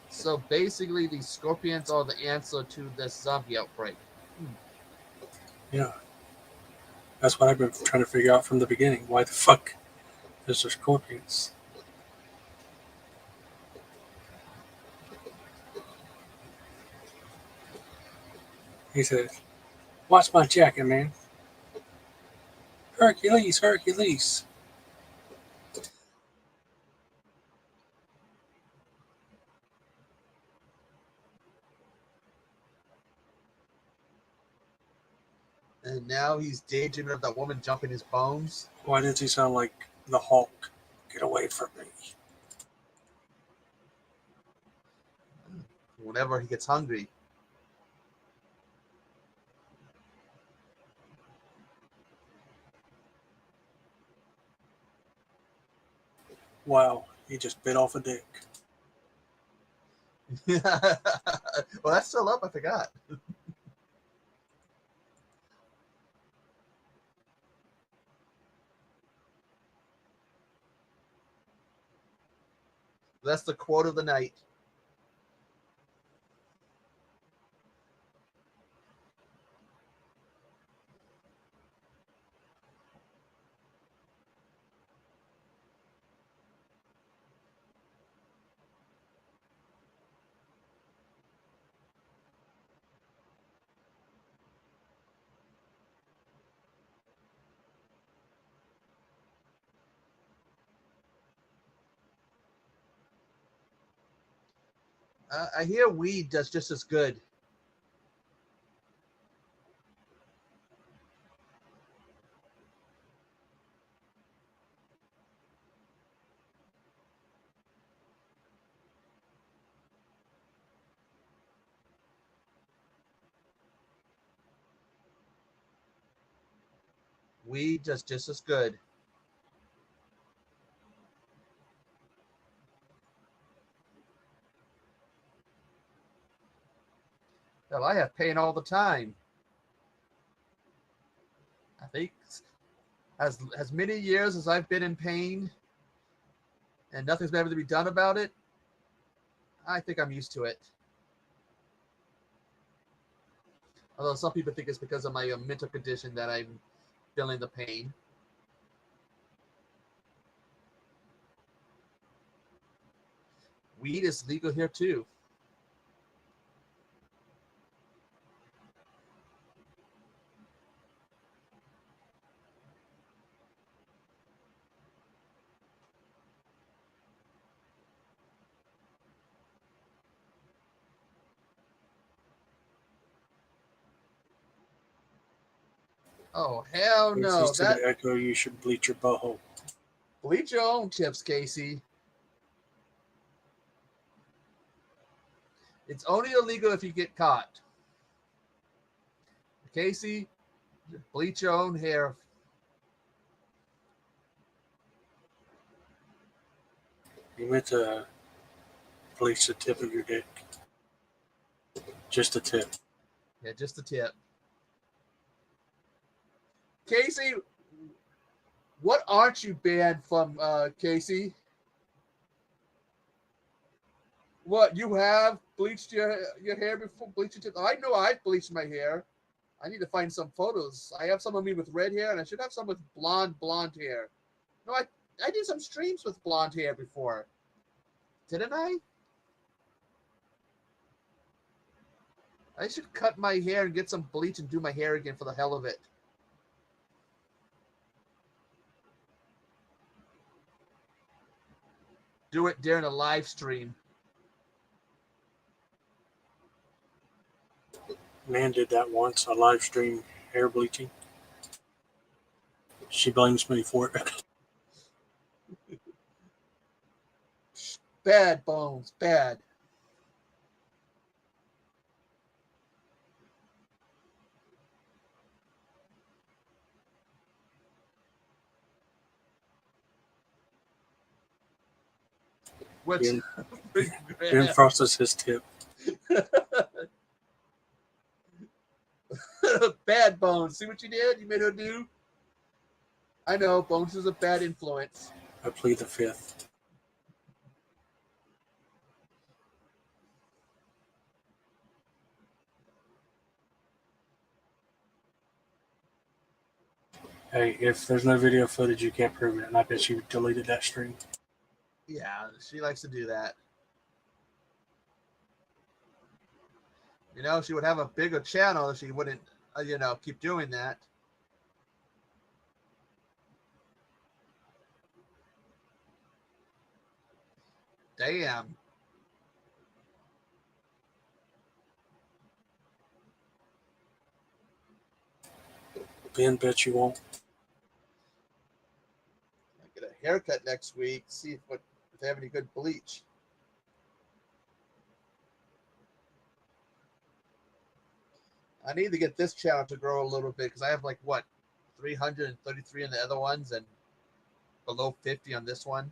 So basically, these scorpions are the answer to this zombie outbreak. Yeah. That's what I've been trying to figure out from the beginning. Why the fuck is there scorpions? He said, "Watch my jacket, man. Hercules, Hercules." And now he's daydreaming of that woman jumping his bones. Why does he sound like the Hulk? Get away from me. Whenever he gets hungry. Wow, he just bit off a dick. Well, that's still up. I forgot. That's the quote of the night. I hear weed does just as good. Weed does just as good. Hell, I have pain all the time. I think as many years as I've been in pain and nothing's been able to be done about it, I think I'm used to it. Although some people think it's because of my mental condition that I'm feeling the pain. Weed is legal here too. Oh hell Casey no! to That the Echo, you should bleach your butthole. bleach your own tips, Casey. It's only illegal if you get caught. Casey, bleach your own hair. You meant to bleach the tip of your dick. Just a tip. Yeah, just a tip. Casey, what aren't you banned from, Casey? What, you have bleached your hair before? Bleached your tip? I know I've bleached my hair. I need to find some photos. I have some of me with red hair, and I should have some with blonde hair. No, I did some streams with blonde hair before. Didn't I? I should cut my hair and get some bleach and do my hair again for the hell of it. Do it during a live stream. Man did that once, a live stream hair bleaching. She blames me for it. Bad, Bones. Bad. Which Jim Frost is his tip. Bad, Bones. See what you did? You made her do? I know, Bones is a bad influence. I plead the fifth. Hey, if there's no video footage, you can't prove it, and I bet you deleted that stream. Yeah, she likes to do that. You know, she would have a bigger channel if she wouldn't, keep doing that. Damn. Ben, bet you won't. I get a haircut next week. See if they have any good bleach. I need to get this channel to grow a little bit because I have like what 333 in the other ones and below 50 on this one.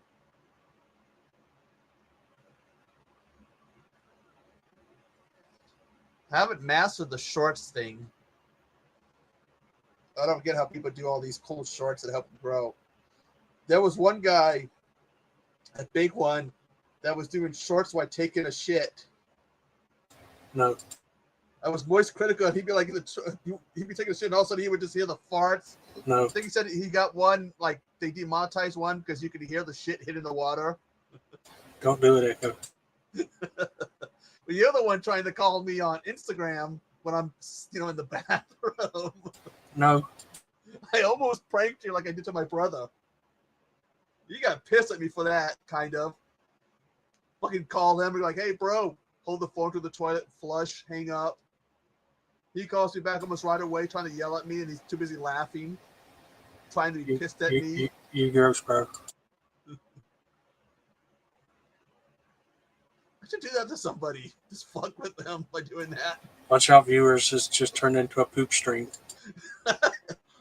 I haven't mastered the shorts thing. I don't get how people do all these cool shorts that help them grow. There was one guy, a big one, that was doing shorts while taking a shit. No. I was voice critical, and he'd be like, he'd be taking a shit, and all of a sudden he would just hear the farts. No. I think he said he got one, like they demonetized one because you could hear the shit hitting the water. Don't do it, Echo. But you're the one trying to call me on Instagram when I'm, in the bathroom. No. I almost pranked you like I did to my brother. You got pissed at me for that, kind of. Fucking call him and be like, hey, bro, hold the phone to the toilet, flush, hang up. He calls me back almost right away, trying to yell at me, and he's too busy laughing, trying to be pissed at me. You gross, bro. I should do that to somebody. Just fuck with them by doing that. Watch out, viewers. This just turned into a poop stream.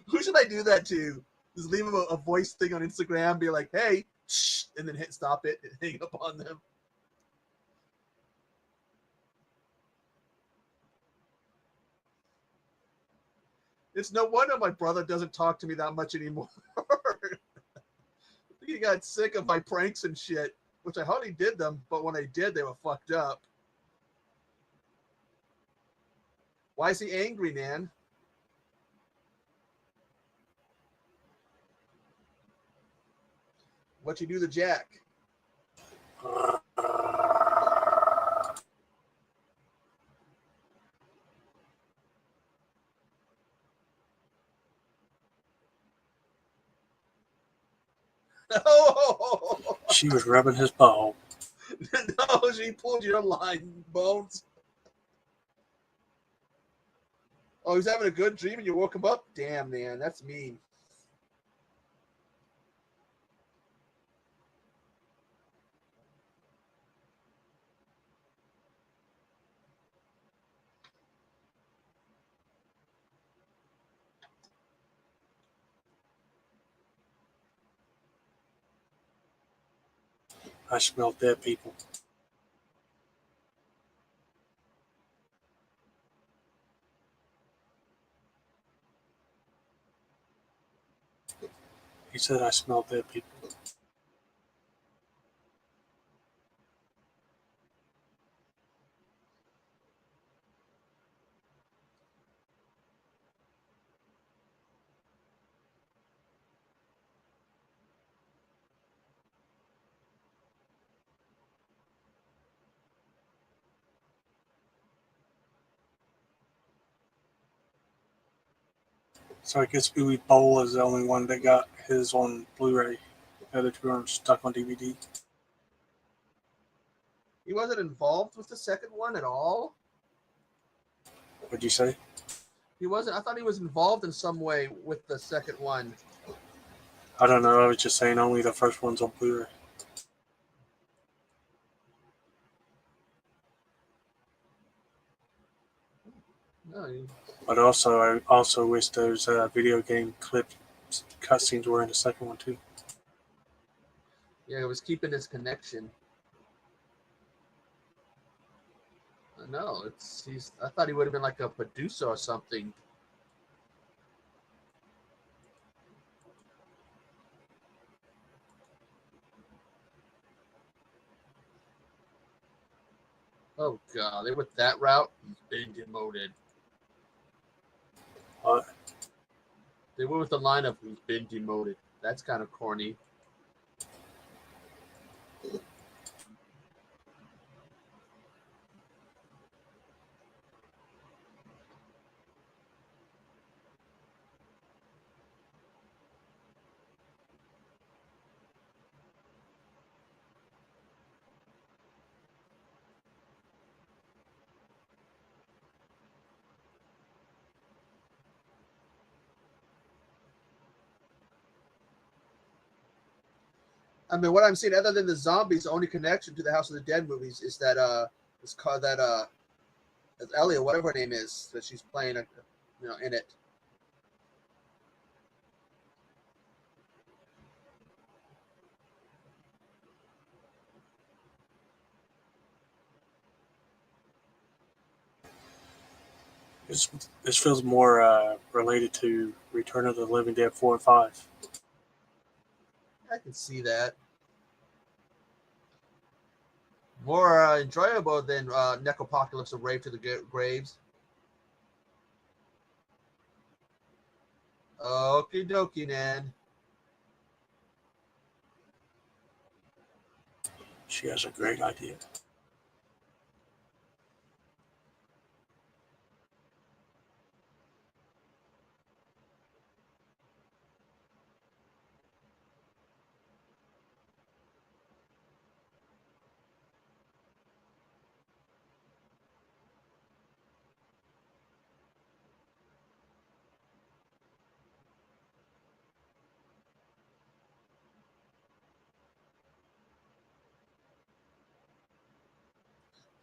Who should I do that to? Just leave them a voice thing on Instagram, be like, hey, shh, and then hit stop it and hang up on them. It's no wonder my brother doesn't talk to me that much anymore. He got sick of my pranks and shit, which I hardly did them, but when I did, they were fucked up. Why is he angry, Nan? What you do to Jack? Oh! She was rubbing his ball. No, she pulled your line, Bones. Oh, he's having a good dream and you woke him up? Damn, man, that's mean. I smell dead people. He said I smell dead people. So I guess Uwe Boll is the only one that got his on Blu-ray. The other two are stuck on DVD. He wasn't involved with the second one at all? What'd you say? He wasn't. I thought he was involved in some way with the second one. I don't know. I was just saying only the first one's on Blu-ray. No, But also, I also wish those video game clip cutscenes were in the second one too. yeah, it was keeping his connection. No, he's. I thought he would have been like a producer or something. Oh god, they went that route. He's been demoted. What? They went with the line of "Who's been demoted." That's kind of corny. I mean, what I'm saying, other than the zombies, the only connection to the House of the Dead movies is that it's called that Elliot, whatever her name is, that she's playing, in it. This feels more related to Return of the Living Dead 4 and 5. I can see that. More enjoyable than Necropocalypse of Rave to the Graves. Okie dokie, Nan. She has a great idea.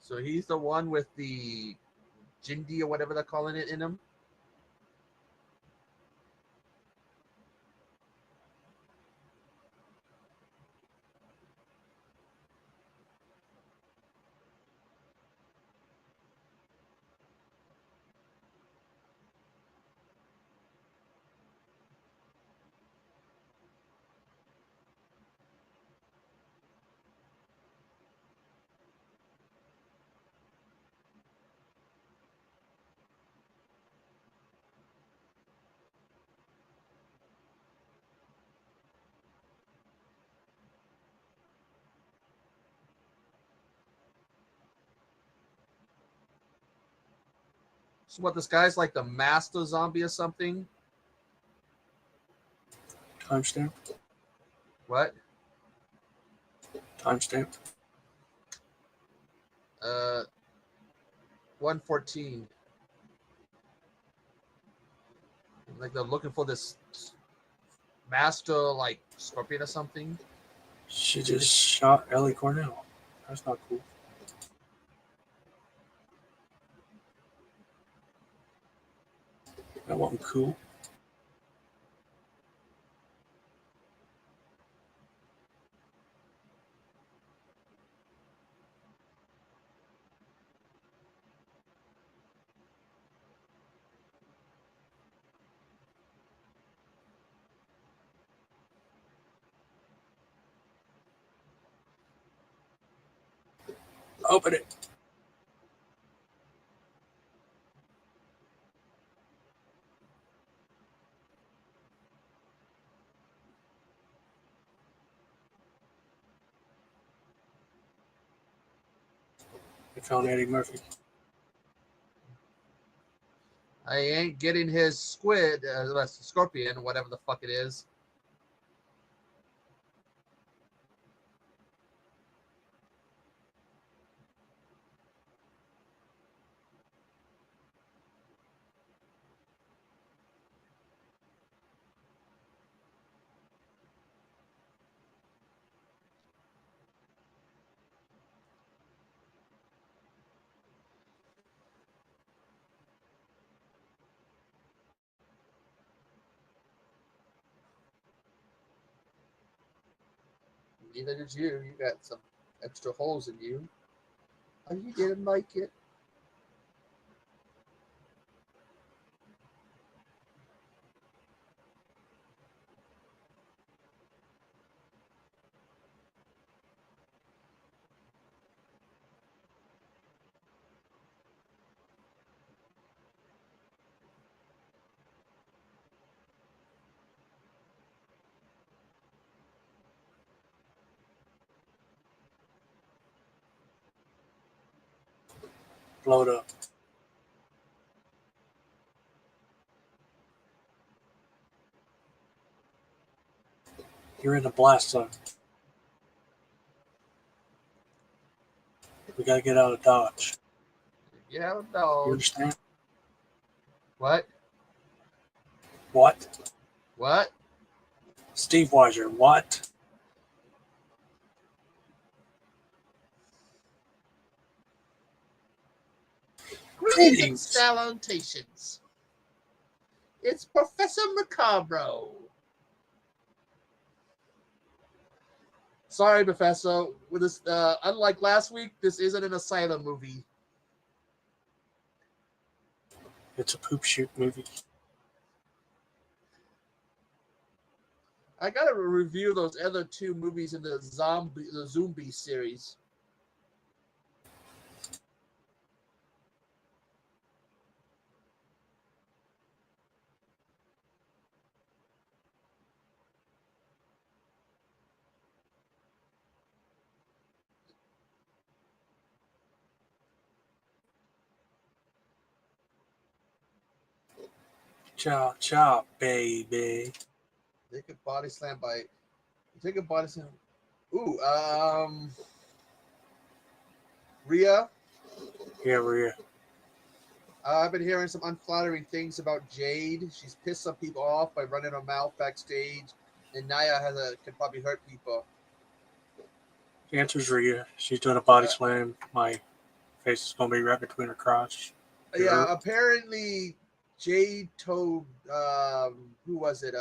So he's the one with the Jindy or whatever they're calling it in him. So what, this guy's like the master zombie or something? Timestamp? What? Timestamp? 114. Like they're looking for this master, like scorpion or something. She just shot Ellie Cornell. That's not cool. That wasn't cool. Open it. They found Eddie Murphy. I ain't getting his squid, scorpion, whatever the fuck it is. Neither did you. You got some extra holes in you. Oh, you didn't like it. Blow it up. You're in the blast zone. We gotta get out of Dodge. Yeah, You no. understand? What? What? What? Steve Weiser, what? Greetings and Greetings. salutations. It's Professor Macabro. Sorry, Professor. With this, unlike last week, this isn't an asylum movie. It's a poop shoot movie. I gotta review those other two movies in the Zombi series. Cha cha, baby. They could body slam by. Take a body slam. Ooh, Rhea. Yeah, we're I've been hearing some unflattering things about Jade. She's pissed some people off by running her mouth backstage, and Naya can probably hurt people. the answer's Rhea. She's doing a body Uh, slam. My face is gonna be right between her crotch. Yeah, apparently Jade told who was it?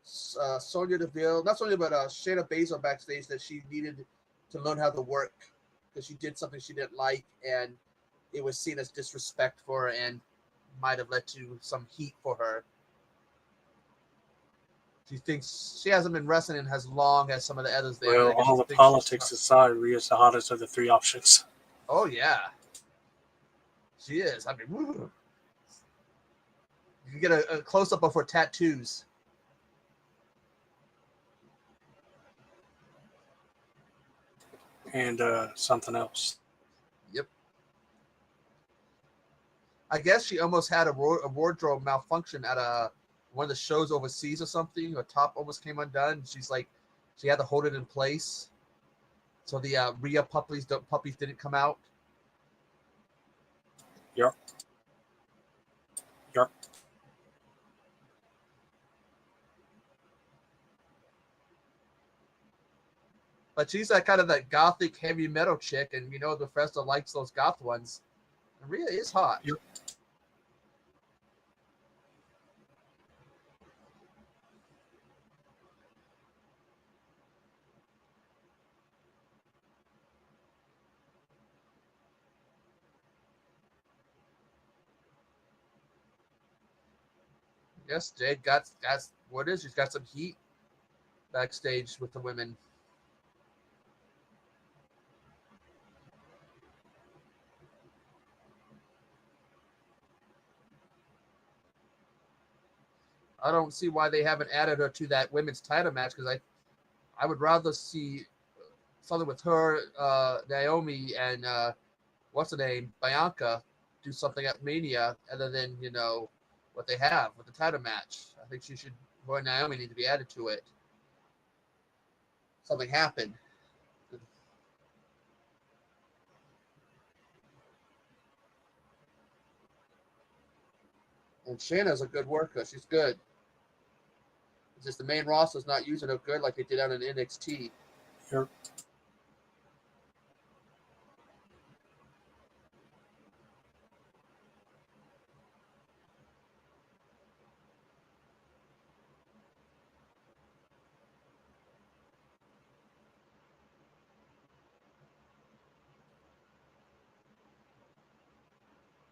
Sonya Deville, not Sonya, but Shayna Baszler backstage that she needed to learn how to work because she did something she didn't like, and it was seen as disrespect for her and might have led to some heat for her. She thinks she hasn't been wrestling as long as some of the others there. Well, And I guess she all the thinks politics aside, Rhea's the hottest of the three options. oh yeah, she is. I mean, woo. You get a close up of her tattoos. And something else. Yep. I guess she almost had a wardrobe malfunction at one of the shows overseas or something. Her top almost came undone. She's like, she had to hold it in place, so the Rhea puppies didn't come out. Yep. Yep. But she's that kind of that gothic heavy metal chick, and the Bethesda likes those goth ones. And Rhea is hot. Yep. Yes, Jade got what is? She's got some heat backstage with the women. I don't see why they haven't added her to that women's title match because I would rather see something with her, Naomi, and what's her name, Bianca, do something at Mania other than what they have with the title match. I think her and Naomi need to be added to it. Something happened. And Shayna's a good worker. She's good. It's just the main roster's not using her good like they did out in NXT. Yep.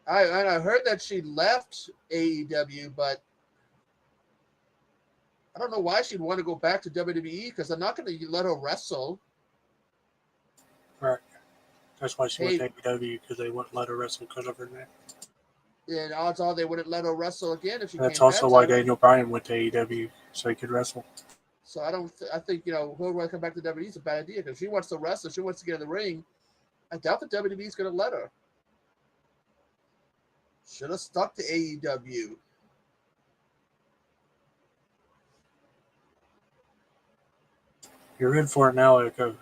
I heard that she left AEW, but I don't know why she'd want to go back to WWE because they're not going to let her wrestle. Right. That's why she Hey, went to AEW because they wouldn't let her wrestle because of her name. and odds are they wouldn't let her wrestle again if she That's came also back. why Daniel Bryan went to AEW so he could wrestle. So I think her want to come back to WWE is a bad idea because she wants to wrestle. She wants to get in the ring. I doubt the WWE is going to let her. Should have stuck to AEW. You're in for it now, Echo.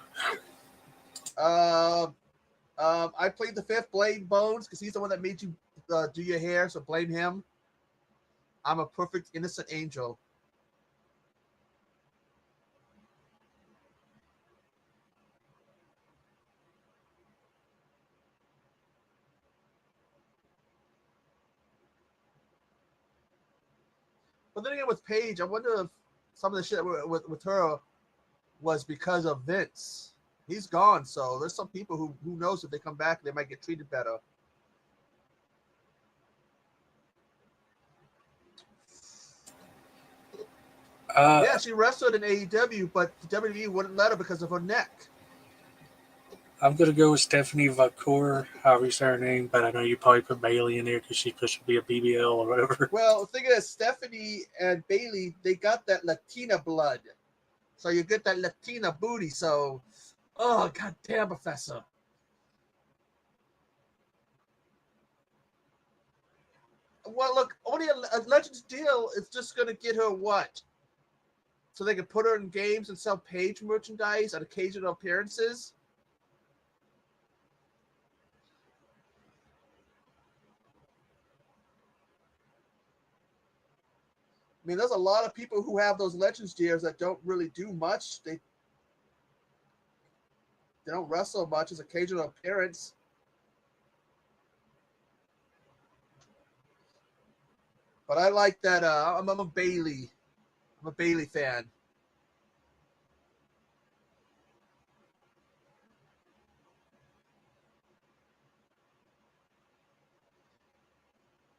I played the fifth, blame Bones, because he's the one that made you do your hair, so blame him. I'm a perfect innocent angel. But then again, with Paige, I wonder if some of the shit with her was because of Vince. He's gone, so there's some people who knows if they come back, they might get treated better. Yeah, she wrestled in AEW, but WWE wouldn't let her because of her neck. I'm going to go with Stephanie Vacour, however you say her name, but I know you probably put Bailey in there because she's supposed to be a BBL or whatever. Well, think of it, Stephanie and Bailey, they got that Latina blood. So you get that Latina booty. So, oh, goddamn, Professor. Well, look, only a Legends deal is just going to get her what? So they can put her in games and sell Page merchandise on occasional appearances? I mean, there's a lot of people who have those Legends deals that don't really do much. They don't wrestle much as occasional appearance. But I like that. I'm a Bailey. I'm a Bailey fan.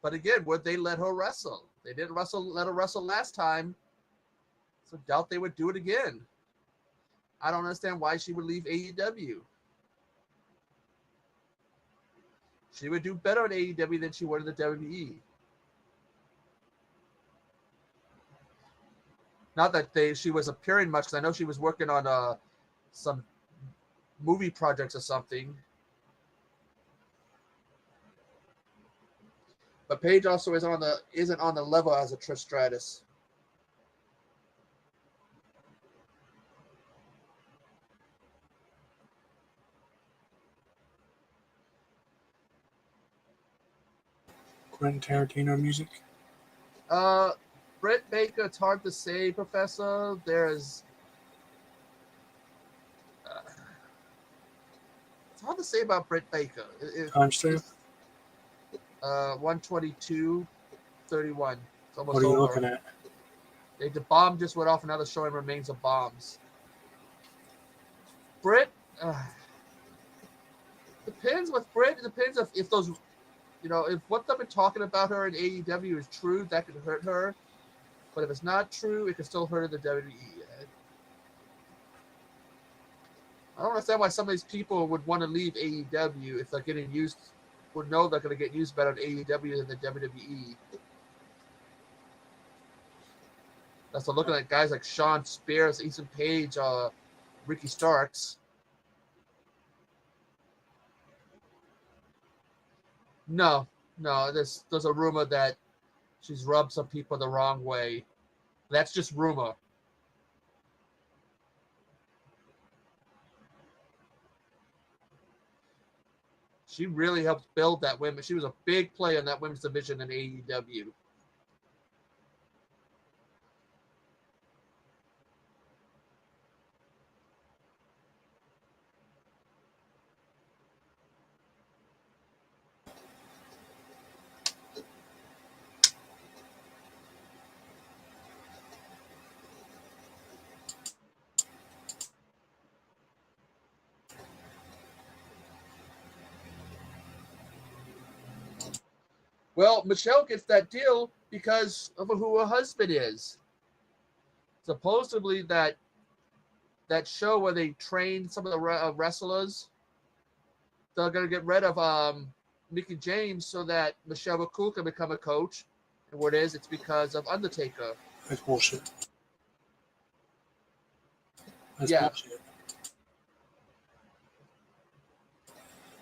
But again, would they let her wrestle? They didn't let her wrestle last time. So doubt they would do it again. I don't understand why she would leave AEW. She would do better in AEW than she would in the WWE. Not that she was appearing much, because I know she was working on some movie projects or something. But Paige also isn't on the level as a Trish Stratus. Quentin Tarantino music? Britt Baker, it's hard to say, Professor. There's it's hard to say about Britt Baker. Timestamp? 122, 31. It's almost What are you over. looking at? The bomb just went off. Another showing remains of bombs. Britt, depends with Britt. It depends if those, if what they've been talking about her in AEW is true, that could hurt her. But if it's not true, it can still hurt her in the WWE. I don't understand why some of these people would want to leave AEW if they're getting used, would know they're going to get used better in AEW than the WWE. That's looking at guys like Shawn Spears, Ethan Page, Ricky Starks. No, there's a rumor that she's rubbed some people the wrong way. That's just rumor. She really helped build that women. She was a big player in that women's division in AEW. Well, Michelle gets that deal because of who her husband is. Supposedly that show where they trained some of the wrestlers, they're going to get rid of Mickey James so that Michelle McCool can become a coach. And what it is, it's because of Undertaker. That's bullshit. That's Yeah. bullshit.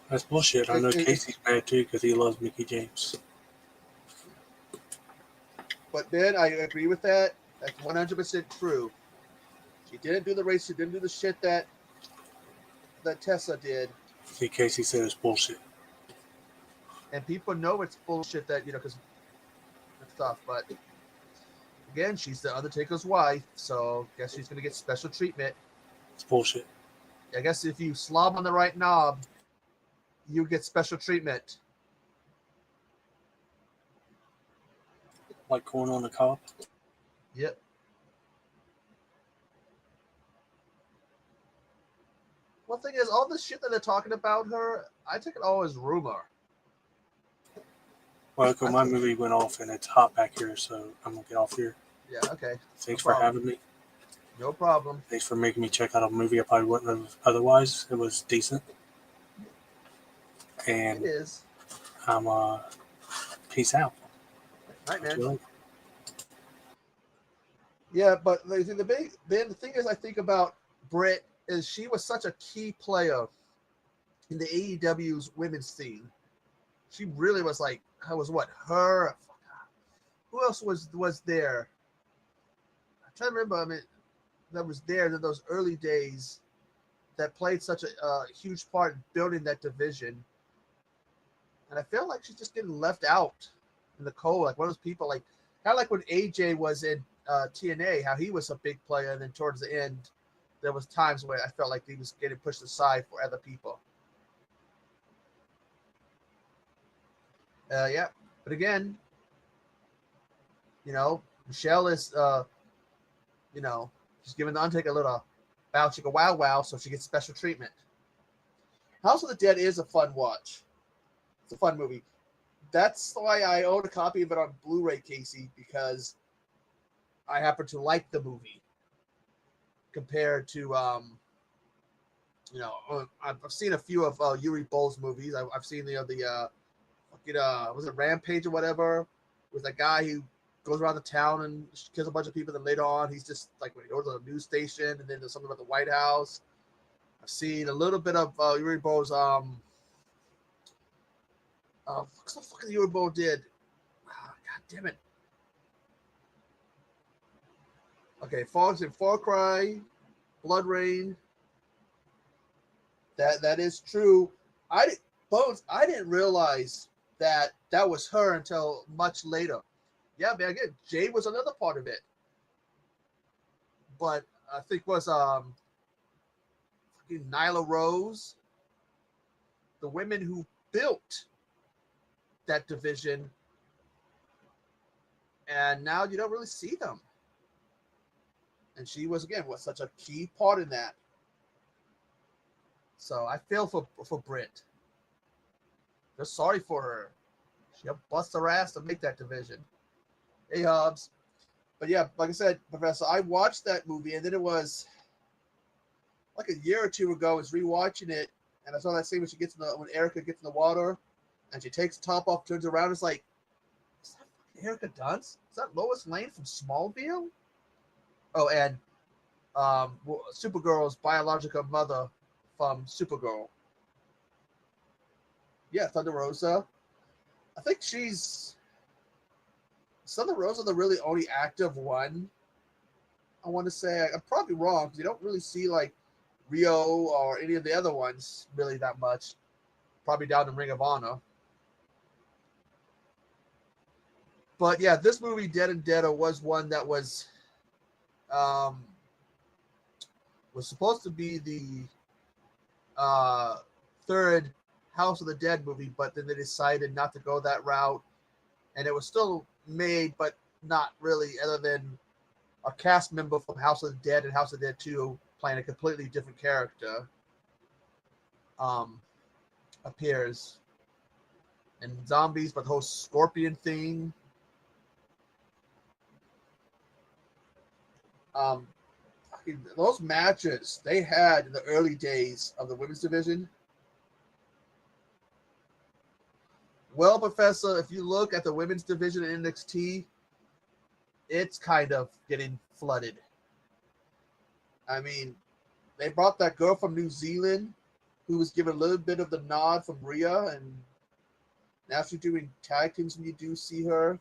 That's bullshit. I know Casey's mad too because he loves Mickey James. But then I agree with that. That's 100% true. She didn't do the race. She didn't do the shit that Tessa did. See, Casey said it's bullshit. And people know it's bullshit that, because stuff. But again, she's the Undertaker's wife, so I guess she's going to get special treatment. It's bullshit. I guess if you slob on the right knob, you get special treatment. Like corn on the cob? Yep. One thing is, all the shit that they're talking about her, I take it all as rumor. Well, I my think, movie went off and it's hot back here, so I'm gonna get off here. yeah, okay, no Thanks for problem, having me. no problem. Thanks for making me check out a movie I probably wouldn't have otherwise. It was decent, It and is. I'm peace out. All right, Talk to man. you later. Yeah, but the thing is, I think about Britt is she was such a key player in the AEW's women's scene. She really was like, I was what her. Who else was there? I'm trying to remember. I mean, that was there in those early days that played such a huge part in building that division. And I feel like she's just getting left out in the cold, like one of those people, like kind of like when AJ was in TNA, how he was a big player, and then towards the end, there was times where I felt like he was getting pushed aside for other people. Yeah, but again, Michelle is, she's giving the Undertaker a little bow chicka wow wow, so she gets special treatment. House of the Dead is a fun watch. It's a fun movie. That's why I own a copy of it on Blu-ray, Casey, because I happen to like the movie compared to, I've seen a few of Yuri Boll's movies. I've seen was it Rampage or whatever, with a guy who goes around the town and kills a bunch of people. Then later on, he's just like when he goes to the news station, and then there's something about the White House. I've seen a little bit of Yuri Boll's. What's the fuck Yuri Boll did? God damn it. Okay, Far Cry, Blood Rain. That is true. Bones. I didn't realize that was her until much later. Yeah, man. Again, Jade was another part of it, but I think was fucking Nyla Rose, the women who built that division, and now you don't really see them. And she was such a key part in that. So I feel for Britt. They're sorry for her. She'll bust her ass to make that division. Hey, Hobbs. But yeah, like I said, Professor, I watched that movie, and then it was like a year or two ago. I was rewatching it, and I saw that scene when Erica gets in the water, and she takes the top off, turns around. It's like, is that fucking Erica Dunst? Is that Lois Lane from Smallville? Oh, and Supergirl's biological mother from Supergirl. Yeah, Thunder Rosa. I think Thunder Rosa, the really only active one. I want to say I'm probably wrong because you don't really see like Rio or any of the other ones really that much. Probably down in Ring of Honor. But yeah, this movie Dead and Deader was one that um, was supposed to be the third House of the Dead movie, but then they decided not to go that route, and it was still made, but not really, other than a cast member from House of the Dead and House of the Dead 2 playing a completely different character appears. And zombies, but the whole scorpion thing. Um, those matches they had in the early days of the women's division. Well, Professor, if you look at the women's division in NXT, it's kind of getting flooded. I mean, they brought that girl from New Zealand who was given a little bit of the nod from Rhea, and now she's doing tag teams when you do see her.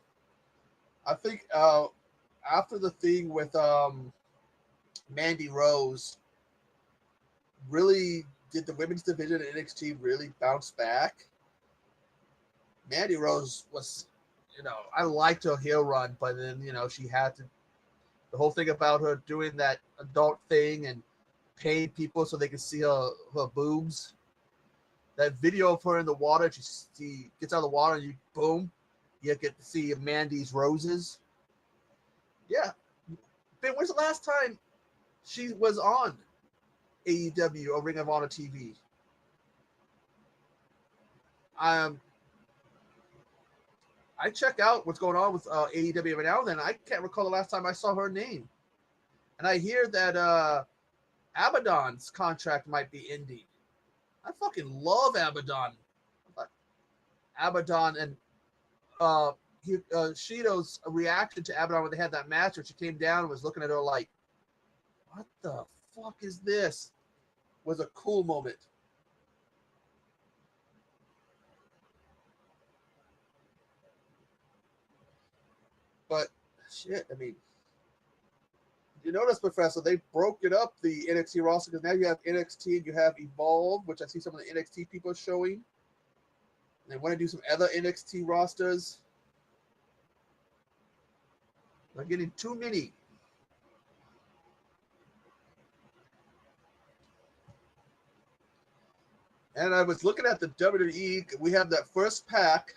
I think after the thing with Mandy Rose, really did the women's division in NXT really bounce back? Mandy Rose was, I liked her heel run, but then, she had to, the whole thing about her doing that adult thing and paying people so they could see her boobs. That video of her in the water, she gets out of the water and you get to see Mandy's roses. Yeah, Ben, when's the last time she was on AEW or Ring of Honor TV? I check out what's going on with AEW every now and then. I can't recall the last time I saw her name. And I hear that Abaddon's contract might be ending. I fucking love Abaddon. Abaddon and Shido's reaction to Abaddon when they had that match where she came down and was looking at her like, what the fuck is this? Was a cool moment. But shit, I mean, you notice, Professor, they broke it up, the NXT roster, because now you have NXT and you have Evolve, which I see some of the NXT people showing. They want to do some other NXT rosters. They're getting too many. And I was looking at the WWE. We have that first pack,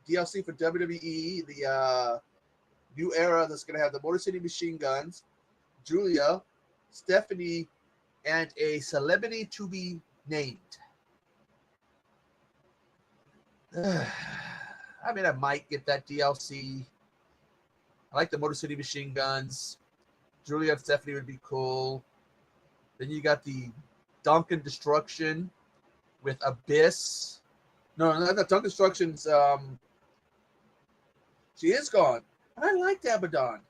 DLC for WWE, the new era that's going to have the Motor City Machine Guns, Julia, Stephanie, and a celebrity to be named. I mean, I might get that DLC. I like the Motor City Machine Guns. Julia and Stephanie would be cool. Then you got the Duncan Destruction with Abyss. No, not Duncan Destruction's. She is gone. I liked Abaddon.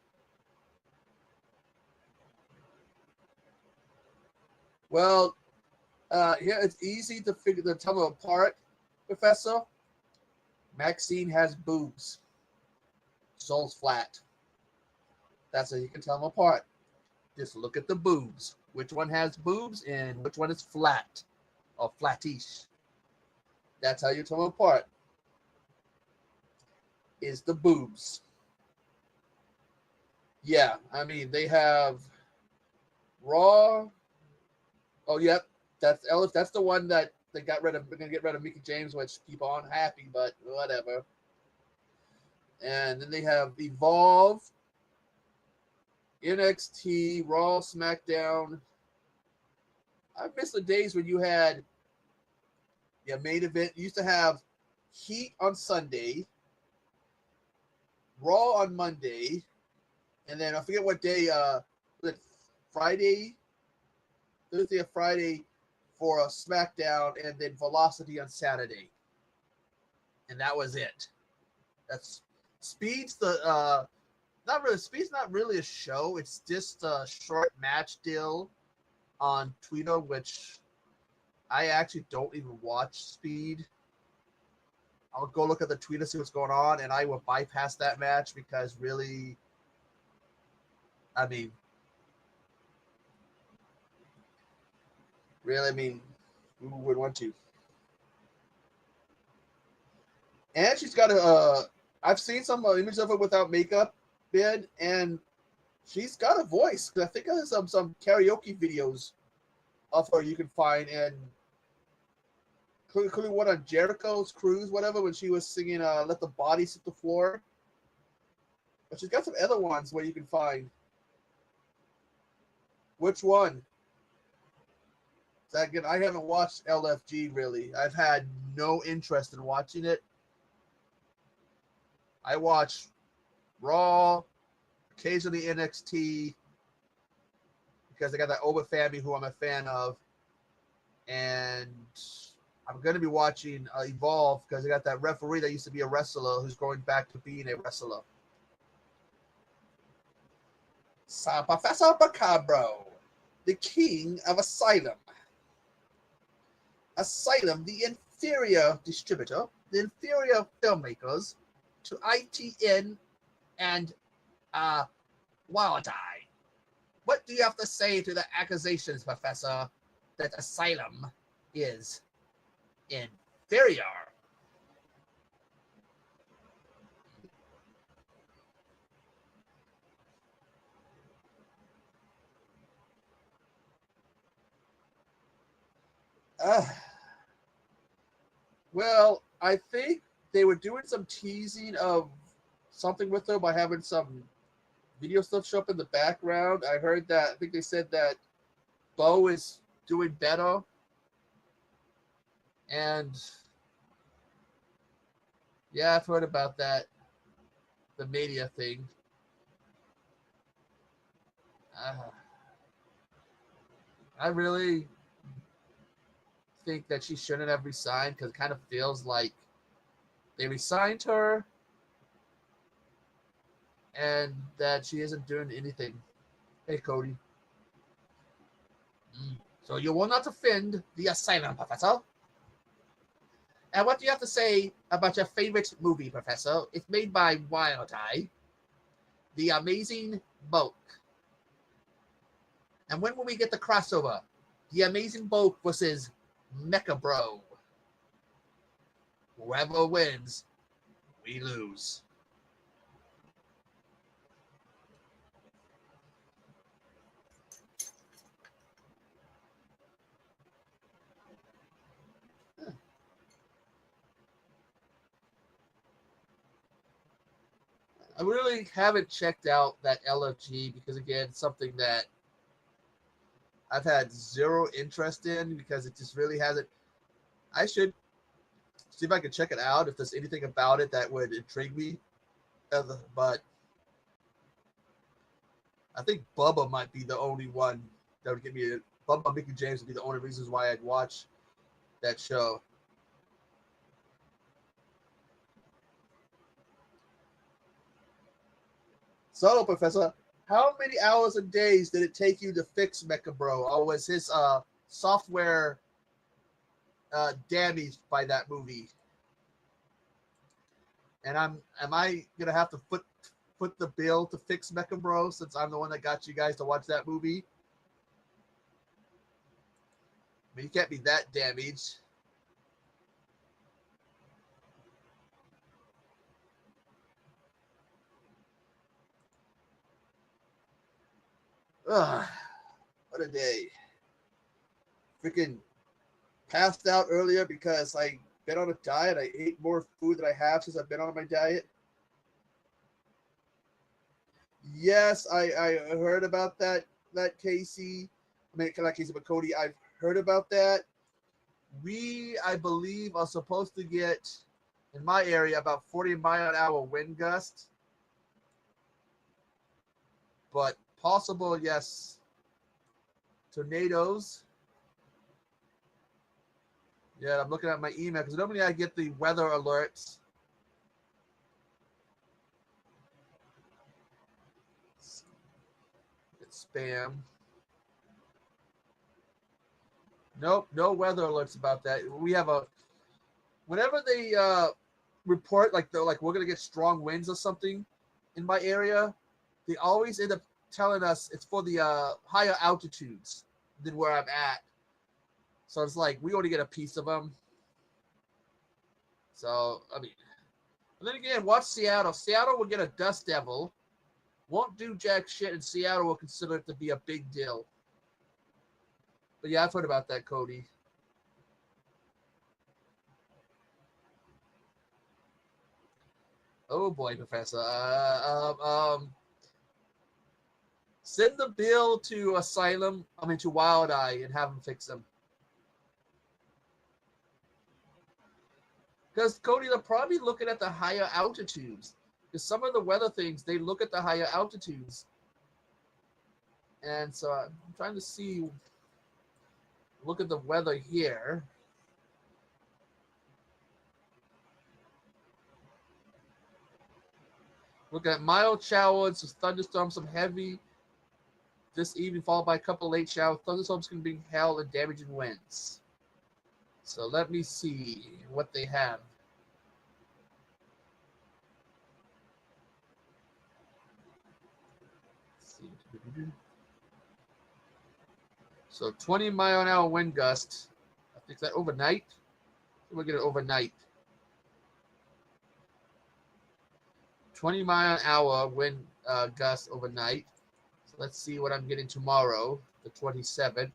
Well, here it's easy to tell them apart, Professor. Maxine has boobs. Soul's flat. That's how you can tell them apart. Just look at the boobs. Which one has boobs and which one is flat or flattish. That's how you tell them apart. Is the boobs. Yeah, I mean, they have Raw. Oh, yep. That's Ellis. That's the one that they got rid of. We're going to get rid of Mickey James, which people aren't happy, but whatever. And then they have Evolve, NXT, Raw, SmackDown. I miss the days when you had main event. You used to have Heat on Sunday, Raw on Monday, and then I forget what day, Friday, Thursday or Friday for a SmackDown, and then Velocity on Saturday. And that was it. That's Speed's the Speed's not really a show. It's just a short match deal on Twitter, which I actually don't even watch Speed. I'll go look at the Twitter, see what's going on, and I will bypass that match because really, I mean, who would want to? And she's got I've seen some images of her without makeup, Ben, and she's got a voice. I think there's some karaoke videos of her you can find, and including one on Jericho's Cruise, whatever, when she was singing Let the Bodies Hit the Floor. But she's got some other ones where you can find. Which one? Again, I haven't watched LFG really. I've had no interest in watching it. I watch Raw, occasionally NXT, because they got that Oba family who I'm a fan of. And I'm going to be watching Evolve because they got that referee that used to be a wrestler who's going back to being a wrestler. Professor Bacabro, the king of Asylum. Asylum, the inferior distributor, the inferior filmmakers to ITN and Wild Eye. What do you have to say to the accusations, Professor, that Asylum is inferior? Well, I think they were doing some teasing of something with her by having some video stuff show up in the background. I heard that. I think they said that Bo is doing better, and yeah, I've heard about that. The media thing. Uh, I really think that she shouldn't have resigned because it kind of feels like they resigned her and that she isn't doing anything. Hey, Cody. So you will not offend the asylum, Professor. And what do you have to say about your favorite movie, Professor? It's made by Wild Eye, The Amazing Bulk. And when will we get the crossover? The Amazing Bulk versus Mecha Bro. Whoever wins, we lose. I really haven't checked out that LFG because, again, it's something that I've had zero interest in because it just really hasn't. I should see if I can check it out if there's anything about it that would intrigue me. But I think Bubba might be the only one that would get me. Bubba, Mickey James would be the only reasons why I'd watch that show. So, Professor, how many hours and days did it take you to fix Mecha Bro? Or was his software damaged by that movie? And am I gonna have to foot the bill to fix Mecha Bro since I'm the one that got you guys to watch that movie? I mean, you can't be that damaged. Ugh, what a day. Freaking passed out earlier because I been on a diet. I ate more food than I have since I've been on my diet. Yes, I heard about that Casey. I mean, not Casey, but Cody. I've heard about that. We, I believe, are supposed to get in my area about 40-mile-an-hour wind gusts, but possible, yes, tornadoes. Yeah, I'm looking at my email because normally I get the weather alerts. It's spam. Nope, no weather alerts about that. We have a whenever they report like they're like we're gonna get strong winds or something in my area, they always end up telling us it's for the higher altitudes than where I'm at. So it's like we only get a piece of them. So I mean, and then again, watch Seattle. Seattle will get a dust devil, won't do jack shit, and Seattle will consider it to be a big deal. But yeah, I've heard about that, Cody. Oh boy, Professor. Send the bill to Asylum. I mean to Wild Eye and have them fix them. Because Cody, they're probably looking at the higher altitudes. Because some of the weather things, they look at the higher altitudes. And so I'm trying to see, look at the weather here. Look at mild showers, some thunderstorms, some heavy this evening, followed by a couple late showers. Thunderstorms can bring hail and damaging winds. So let me see what they have. So 20-mile-an-hour wind gust. I think that overnight. We'll get it overnight. 20-mile-an-hour wind gust overnight. So let's see what I'm getting tomorrow, the 27th.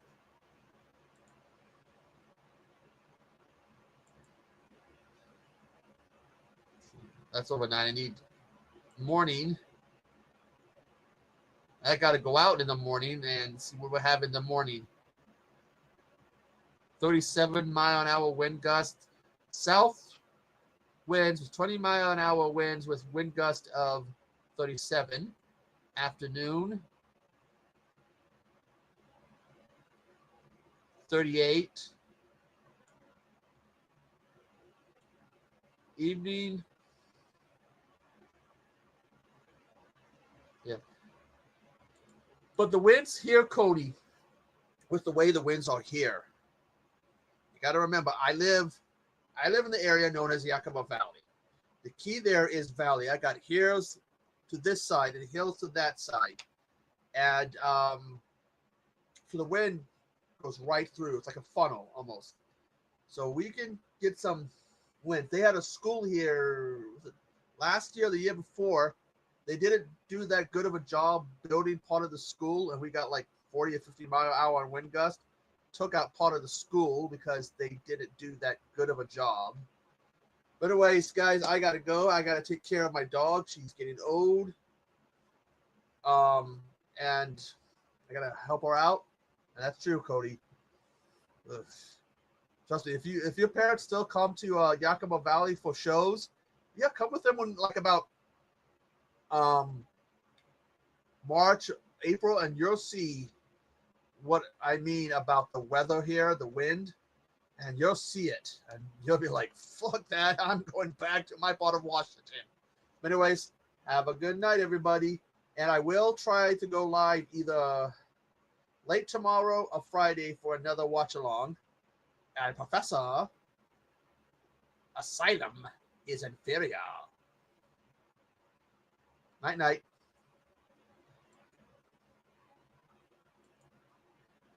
That's overnight. I need morning. I got to go out in the morning and see what we have in the morning. 37-mile-an-hour wind gust. South winds with 20-mile-an-hour winds with wind gust of 37. Afternoon, 38. Evening, yeah. But the winds here, Cody, with the way the winds are here, you got to remember, I live in the area known as Yakima Valley. The key there is valley. I got hills to this side and hills to that side, and so the wind goes right through. It's like a funnel almost. So we can get some wind. They had a school here last year, the year before. They didn't do that good of a job building part of the school, and we got like 40 or 50-mile-an-hour wind gust. Took out part of the school because they didn't do that good of a job. But anyways, guys, I gotta go. I gotta take care of my dog. She's getting old, and I gotta help her out. And that's true, Cody. Ugh. Trust me, if your parents still come to Yakima Valley for shows, yeah, come with them when like about March, April, and you'll see what I mean about the weather here, the wind, and you'll see it, and you'll be like, "Fuck that! I'm going back to my part of Washington." But anyways, have a good night, everybody, and I will try to go live either late tomorrow or Friday for another watch along. And Professor, Asylum is inferior. Night night.